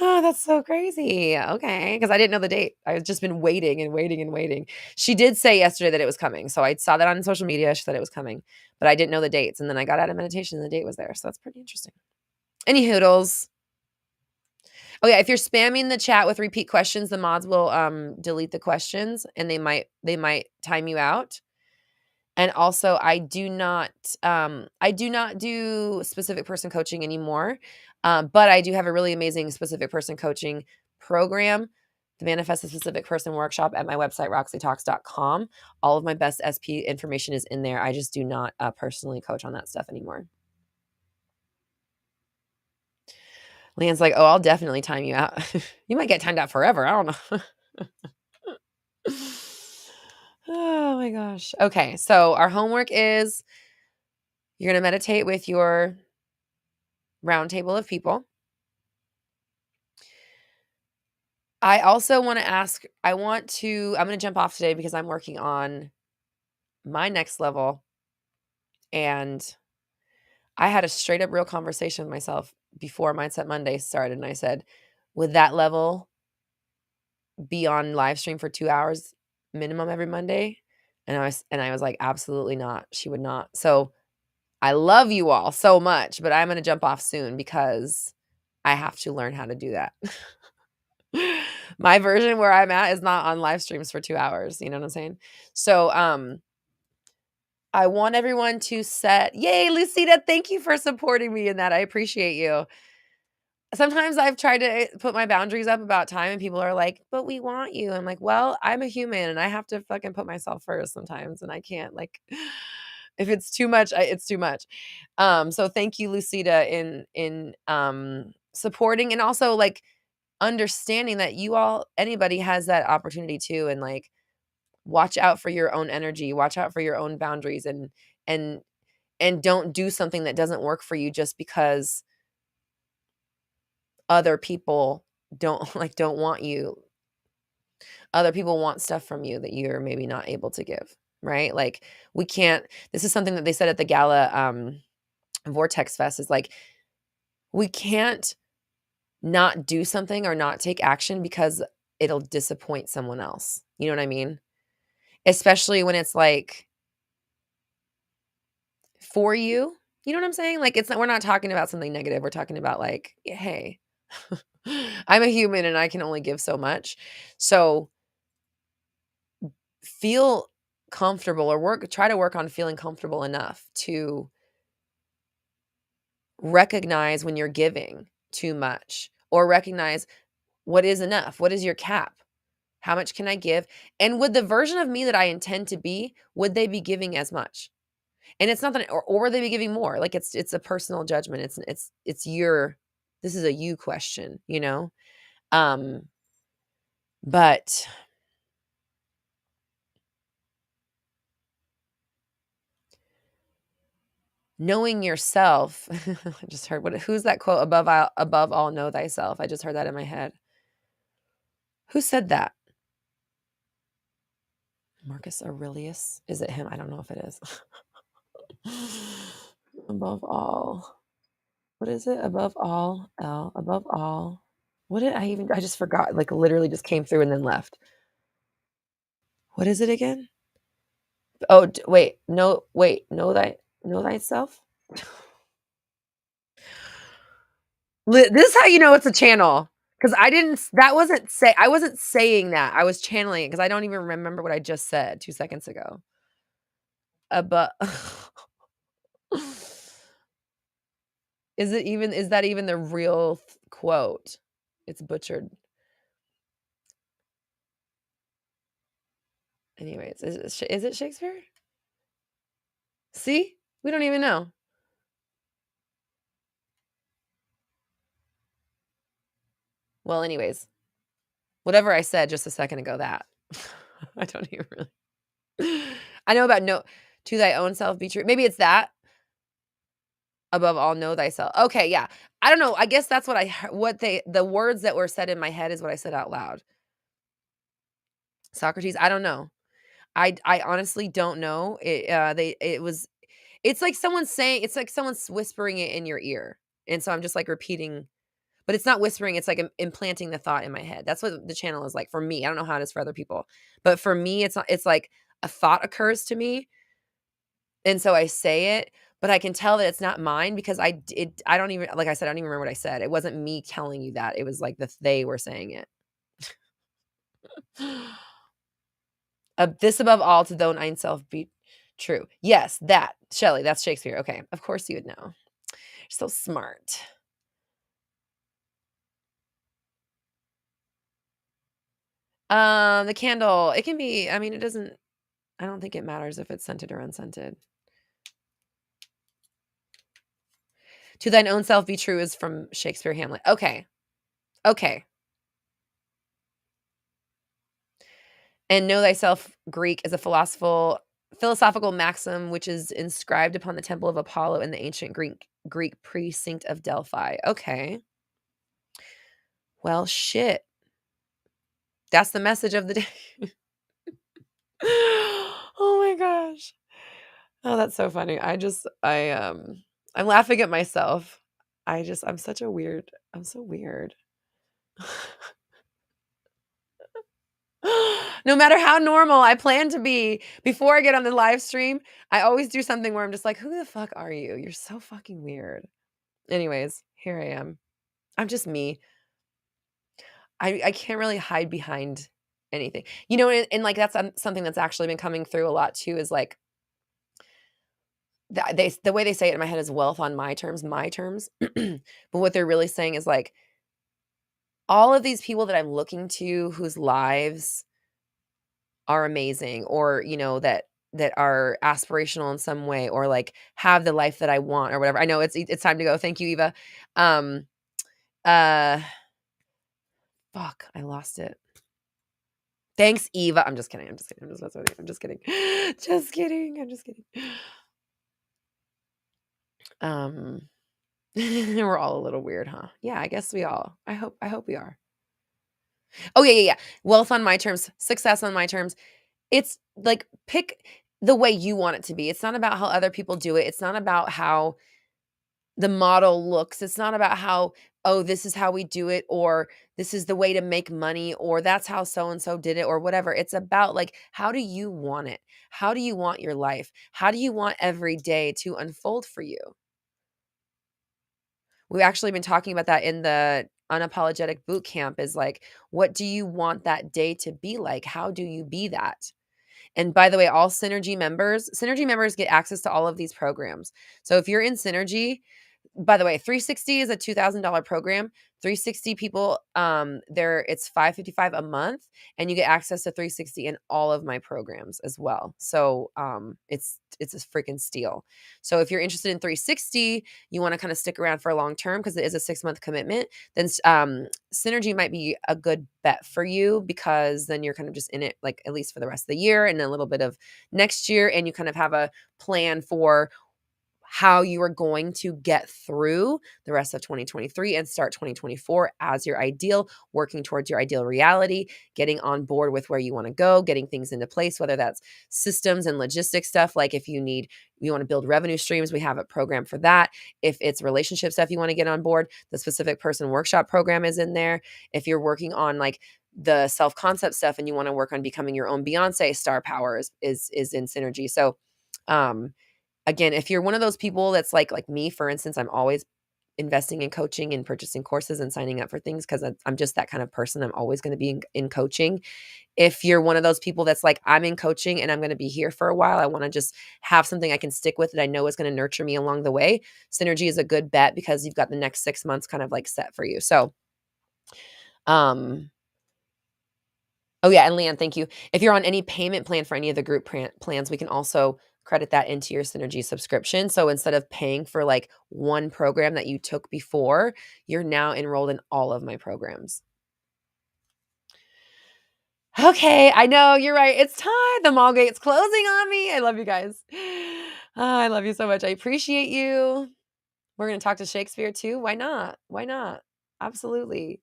Speaker 1: oh, that's so crazy. Okay. Because I didn't know the date. I had just been waiting and waiting and waiting. She did say yesterday that it was coming. So I saw that on social media. She said it was coming, but I didn't know the dates. And then I got out of meditation and the date was there. So that's pretty interesting. Any hoodles. Oh yeah. If you're spamming the chat with repeat questions, the mods will delete the questions and they might time you out. And also I do not do specific person coaching anymore. But I do have a really amazing specific person coaching program, the Manifest a Specific Person workshop at my website, roxytalks.com. All of my best SP information is in there. I just do not personally coach on that stuff anymore. Leanne's like, oh, I'll definitely time you out. You might get timed out forever. I don't know. Oh my gosh. Okay. So our homework is you're going to meditate with your round table of people. I also want to ask, I'm going to jump off today because I'm working on my next level. And I had a straight up real conversation with myself before Mindset Monday started. And I said, would that level be on live stream for 2 hours minimum every Monday? And I was like, absolutely not. She would not. So I love you all so much, but I'm going to jump off soon because I have to learn how to do that. My version where I'm at is not on live streams for 2 hours. You know what I'm saying? So, I want everyone to yay, Lucita, thank you for supporting me in that. I appreciate you. Sometimes I've tried to put my boundaries up about time and people are like, but we want you. I'm like, well, I'm a human and I have to fucking put myself first sometimes. And I can't like, if it's too much, it's too much. So thank you, Lucita, in supporting and also like understanding that anybody has that opportunity too. And like, watch out for your own energy, watch out for your own boundaries and don't do something that doesn't work for you just because other people don't want you. Other people want stuff from you that you're maybe not able to give, right? Like this is something that they said at the gala Vortex Fest is like, We can't not do something or not take action because it'll disappoint someone else. You know what I mean? Especially when it's like for you. You know what I'm saying? Like it's not we're not talking about something negative. We're talking about like, hey, I'm a human and I can only give so much. So feel comfortable or try to work on feeling comfortable enough to recognize when you're giving too much or recognize what is enough. What is your cap? How much can I give? And would the version of me that I intend to be, would they be giving as much? And it's not that or would they be giving more? Like it's a personal judgment. It's your this is a you question, you know? But knowing yourself, I just heard who's that quote? Above all, know thyself. I just heard that in my head. Who said that? Marcus Aurelius? Is it him? I don't know if it is. Above all. What is it? Above all, L. Above all. What did I just forgot, like literally just came through and then left. What is it again? Oh, wait, no, wait, know thyself? This is how you know it's a channel. Because I wasn't saying that. I was channeling it because I don't even remember what I just said 2 seconds ago. But is that even the real quote? It's butchered. Anyways, is it Shakespeare? See? We don't even know. Well, anyways, whatever I said just a second ago, that. I don't even really. I know about no to thy own self be true. Maybe it's that. Above all, know thyself. Okay, yeah. I don't know. I guess that's what the words that were said in my head is what I said out loud. Socrates, I don't know. I honestly don't know. It's like it's like someone's whispering it in your ear. And so I'm just like repeating, but it's not whispering, it's like implanting the thought in my head. That's what the channel is like for me. I don't know how it is for other people. But for me, it's like a thought occurs to me. And so I say it, but I can tell that it's not mine because I don't even like I said, I don't even remember what I said. It wasn't me telling you that. It was like they were saying it. This above all to thine own self be true. Yes, that. Shelley, that's Shakespeare. Okay. Of course you would know. You're so smart. The candle, it can be, I mean, I don't think it matters if it's scented or unscented. To thine own self be true is from Shakespeare Hamlet. Okay. Okay. And know thyself, Greek, is a philosophical maxim which is inscribed upon the temple of Apollo in the ancient Greek precinct of Delphi. Okay. Well, shit. That's the message of the day. Oh my gosh. Oh, that's so funny. I'm laughing at myself. I'm so weird. No matter how normal I plan to be before I get on the live stream, I always do something where I'm just like, "Who the fuck are you? You're so fucking weird." Anyways, here I am. I'm just me. I can't really hide behind anything. You know, and like that's something that's actually been coming through a lot too is like the way they say it in my head is wealth on my terms, my terms. But what they're really saying is like all of these people that I'm looking to whose lives are amazing or, you know, that are aspirational in some way or like have the life that I want or whatever. I know it's time to go. Thank you, Eva. Um uh fuck, I lost it. Thanks, Eva. I'm just kidding. I'm just kidding. I'm just kidding. I'm just kidding. Just kidding. I'm just kidding. Um we're all a little weird, huh? Yeah, I guess we all. I hope we are. Oh yeah, yeah, yeah. Wealth on my terms, success on my terms. It's like pick the way you want it to be. It's not about how other people do it. It's not about how the model looks. It's not about how, oh, this is how we do it, or this is the way to make money, or that's how so and so did it, or whatever. It's about like, how do you want it? How do you want your life? How do you want every day to unfold for you? We've actually been talking about that in the unapologetic boot camp, is like, what do you want that day to be like? How do you be that? And by the way, all Synergy members get access to all of these programs. So if you're in Synergy, by the way, 360 is a $2,000 program. 360 people, it's $555 a month, and you get access to 360 in all of my programs as well. So it's a freaking steal. So if you're interested in 360, you want to kind of stick around for a long term because it is a 6-month commitment, then Synergy might be a good bet for you, because then you're kind of just in it like at least for the rest of the year and a little bit of next year, and you kind of have a plan for how you are going to get through the rest of 2023 and start 2024 as your ideal, working towards your ideal reality, getting on board with where you want to go, getting things into place, whether that's systems and logistics stuff. Like if you want to build revenue streams, we have a program for that. If it's relationship stuff you want to get on board, the specific person workshop program is in there. If you're working on like the self-concept stuff and you want to work on becoming your own Beyonce, star power is in Synergy. So, again, if you're one of those people that's like me, for instance, I'm always investing in coaching and purchasing courses and signing up for things because I'm just that kind of person. I'm always going to be in coaching. If you're one of those people that's like, I'm in coaching and I'm going to be here for a while, I want to just have something I can stick with that I know is going to nurture me along the way, Synergy is a good bet because you've got the next 6 months kind of like set for you. So, oh yeah, and Leanne, thank you. If you're on any payment plan for any of the group plans, we can also credit that into your Synergy subscription. So instead of paying for like one program that you took before, you're now enrolled in all of my programs. Okay, I know, you're right. It's time. The mall gate's closing on me. I love you guys. I love you so much. I appreciate you. We're going to talk to Shakespeare too. Why not? Why not? Absolutely.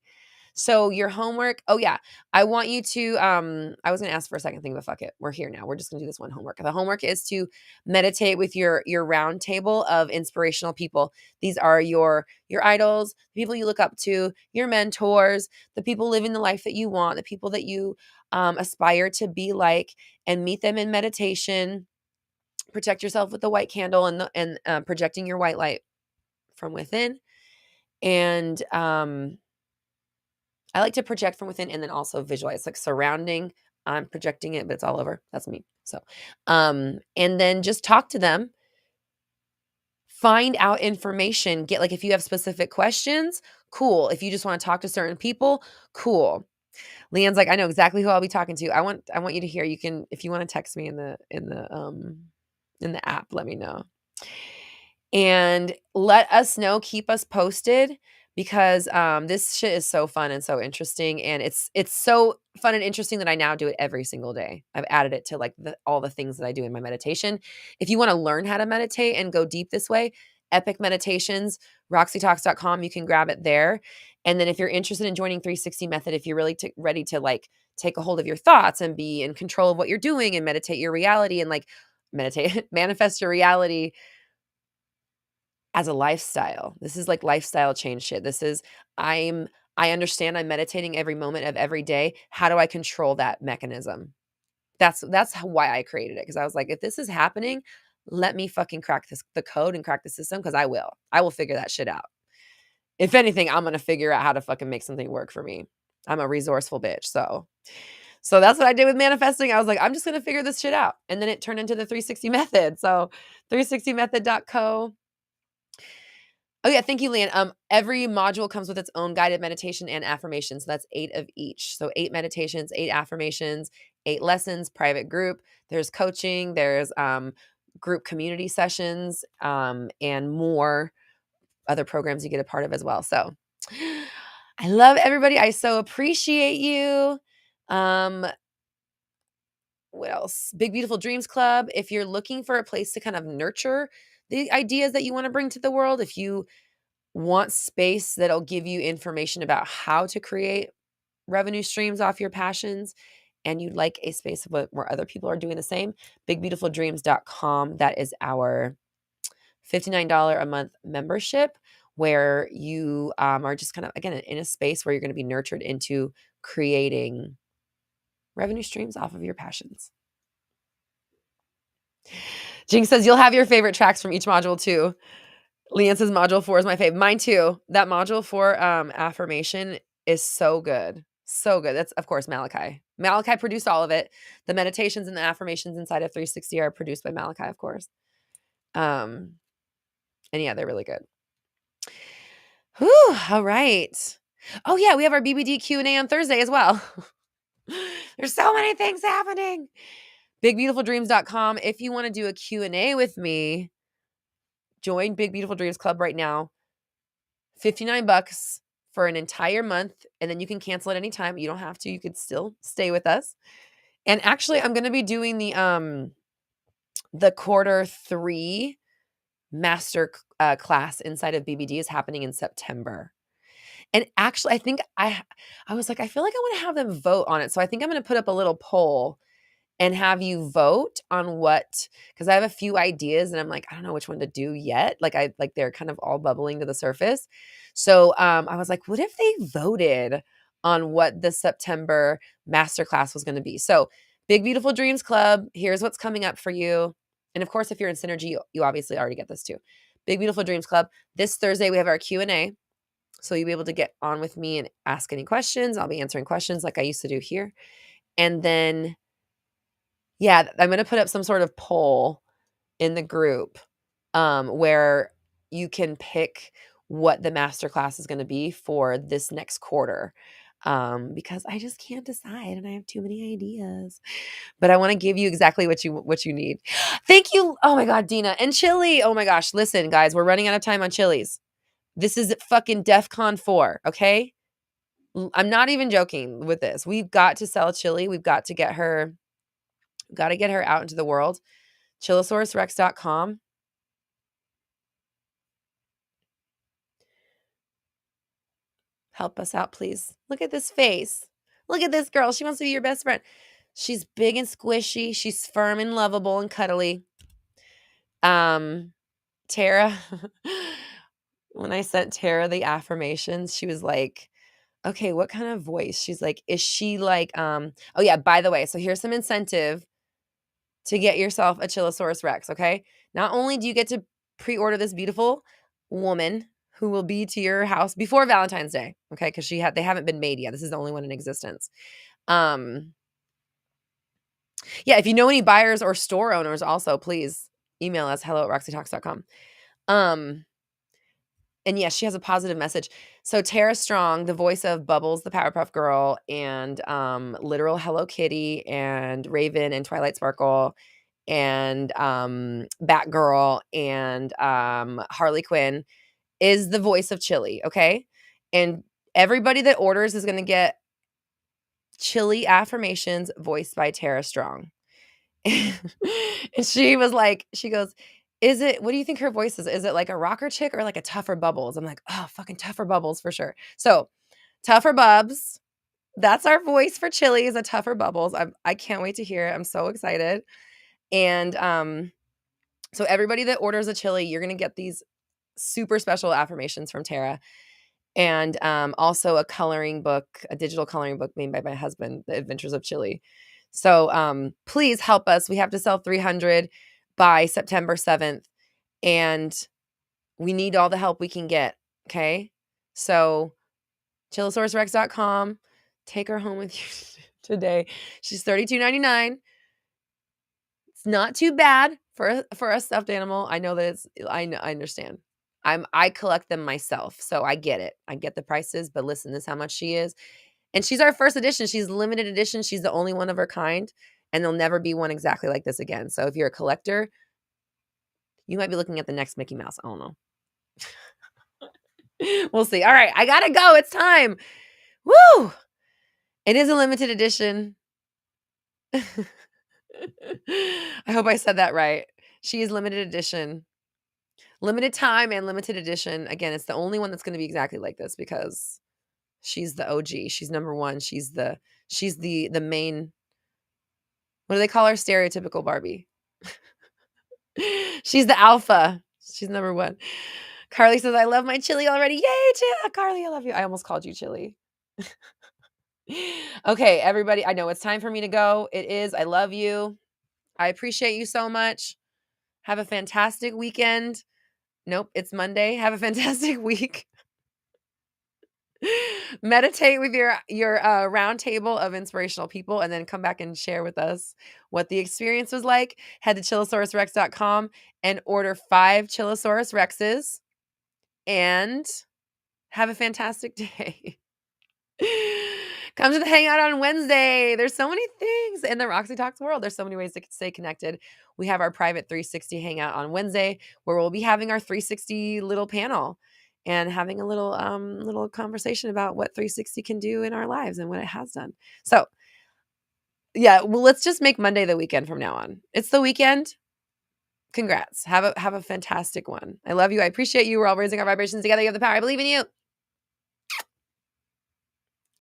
Speaker 1: So your homework, oh yeah, I want you to, I was going to ask for a second thing, but fuck it. We're here now. We're just going to do this one homework. The homework is to meditate with your round table of inspirational people. These are your idols, the people you look up to, your mentors, the people living the life that you want, the people that you aspire to be like, and meet them in meditation. Protect yourself with the white candle and projecting your white light from within. And I like to project from within and then also visualize, like surrounding. I'm projecting it, but it's all over. That's me. So, and then just talk to them, find out information, get like, if you have specific questions, cool. If you just want to talk to certain people, cool. Leanne's like, I know exactly who I'll be talking to. I want you to hear, you can, if you want to text me in the app, let me know. And let us know, keep us posted, because this shit is so fun and so interesting, and it's so fun and interesting that I now do it every single day. I've added it to like all the things that I do in my meditation. If you want to learn how to meditate and go deep this way, Epic Meditations, roxytalks.com, you can grab it there. And then if you're interested in joining 360 Method, if you're really ready to like take a hold of your thoughts and be in control of what you're doing and meditate your reality and like manifest your reality as a lifestyle. This is like lifestyle change shit. This is, I understand I'm meditating every moment of every day. How do I control that mechanism? That's why I created it. Cause I was like, if this is happening, let me fucking crack the code and crack the system. Cause I will figure that shit out. If anything, I'm going to figure out how to fucking make something work for me. I'm a resourceful bitch. So that's what I did with manifesting. I was like, I'm just going to figure this shit out. And then it turned into the 360 method. So 360method.co. Oh yeah, thank you, Leanne. Every module comes with its own guided meditation and affirmations. So that's 8 of each. So 8 meditations, 8 affirmations, 8 lessons, private group. There's coaching, there's group community sessions, and more other programs you get a part of as well. So I love everybody. I so appreciate you. What else? Big Beautiful Dreams Club. If you're looking for a place to kind of nurture the ideas that you want to bring to the world, if you want space that'll give you information about how to create revenue streams off your passions, and you'd like a space where other people are doing the same, bigbeautifuldreams.com. That is our $59 a month membership where you are just kind of, again, in a space where you're going to be nurtured into creating revenue streams off of your passions. Jinx says, you'll have your favorite tracks from each module too. Leanne says, module 4 is my fave. Mine too. That module 4 affirmation is so good. So good. That's, of course, Malachi. Malachi produced all of it. The meditations and the affirmations inside of 360 are produced by Malachi, of course. And yeah, they're really good. Whew, all right. Oh yeah, we have our BBD Q&A on Thursday as well. There's so many things happening. BigBeautifulDreams.com. If you want to do a Q&A with me, join Big Beautiful Dreams Club right now. $59 for an entire month, and then you can cancel at any time. You don't have to. You could still stay with us. And actually, I'm going to be doing the quarter 3 master class inside of BBD is happening in September. And actually, I think I was like, I feel like I want to have them vote on it. So I think I'm going to put up a little poll and have you vote on what, because I have a few ideas and I'm like, I don't know which one to do yet. Like they're kind of all bubbling to the surface. So I was like, what if they voted on what the September masterclass was going to be? So Big Beautiful Dreams Club, here's what's coming up for you. And of course, if you're in Synergy, you obviously already get this too. Big Beautiful Dreams Club. This Thursday, we have our Q&A. So you'll be able to get on with me and ask any questions. I'll be answering questions like I used to do here. And then, yeah, I'm going to put up some sort of poll in the group where you can pick what the masterclass is going to be for this next quarter because I just can't decide and I have too many ideas. But I want to give you exactly what you need. Thank you. Oh my God, Dina. And chili. Oh my gosh. Listen, guys, we're running out of time on chilies. This is fucking DEFCON 4, okay? I'm not even joking with this. We've got to sell chili. We've got to get her out into the world. Chillosaurusrex.com. Help us out, please. Look at this face. Look at this girl. She wants to be your best friend. She's big and squishy. She's firm and lovable and cuddly. Tara, when I sent Tara the affirmations, she was like, okay, what kind of voice? She's like, is she like, oh yeah, by the way, so here's some incentive to get yourself a Chillosaurus Rex, okay? Not only do you get to pre-order this beautiful woman who will be to your house before Valentine's Day, okay? Because they haven't been made yet. This is the only one in existence. Yeah, if you know any buyers or store owners also, please email us, hello@roxytalks.com. And yes, she has a positive message. So Tara Strong, the voice of Bubbles, the Powerpuff Girl, and literal Hello Kitty, and Raven, and Twilight Sparkle, and Batgirl, and Harley Quinn, is the voice of Chili, okay? And everybody that orders is going to get Chili affirmations voiced by Tara Strong. And she was like, she goes, what do you think her voice is? Is it like a rocker chick or like a tougher Bubbles? I'm like, oh, fucking tougher Bubbles for sure. So tougher Bubs, that's our voice for Chili, is a tougher Bubbles. I can't wait to hear it. I'm so excited. And so everybody that orders a Chili, you're going to get these super special affirmations from Tara. And also a coloring book, a digital coloring book made by my husband, The Adventures of Chili. So please help us. We have to sell 300 by September 7th. And we need all the help we can get. Okay. So chillosaurusrex.com. Take her home with you today. She's $32.99. It's not too bad for a stuffed animal. I know that I understand. I collect them myself, so I get it. I get the prices, but listen, this is how much she is. And she's our first edition. She's limited edition. She's the only one of her kind, and there'll never be one exactly like this again. So if you're a collector, you might be looking at the next Mickey Mouse. I don't know. We'll see. All right, I gotta go. It's time. Woo! It is a limited edition. I hope I said that right. She is limited edition. Limited time and limited edition. Again, it's the only one that's going to be exactly like this because she's the OG. She's number one. She's the main. What do they call her? Stereotypical Barbie. She's the alpha. She's number one. Carly says, I love my chili already. Yay, Carly, I love you. I almost called you chili. Okay, everybody, I know it's time for me to go. It is. I love you. I appreciate you so much. Have a fantastic weekend. Nope, it's Monday. Have a fantastic week. Meditate with your round table of inspirational people, and then come back and share with us what the experience was like. Head to chillosaurusrex.com and order 5 Chillosaurus Rexes, and have a fantastic day. Come to the hangout on Wednesday. There's so many things in the Roxy Talks world. There's so many ways to stay connected. We have our private 360 hangout on Wednesday, where we'll be having our 360 little panel and having a little conversation about what 360 can do in our lives and what it has done. So, yeah, well, let's just make Monday the weekend from now on. It's the weekend. Congrats. Have a fantastic one. I love you. I appreciate you. We're all raising our vibrations together. You have the power. I believe in you.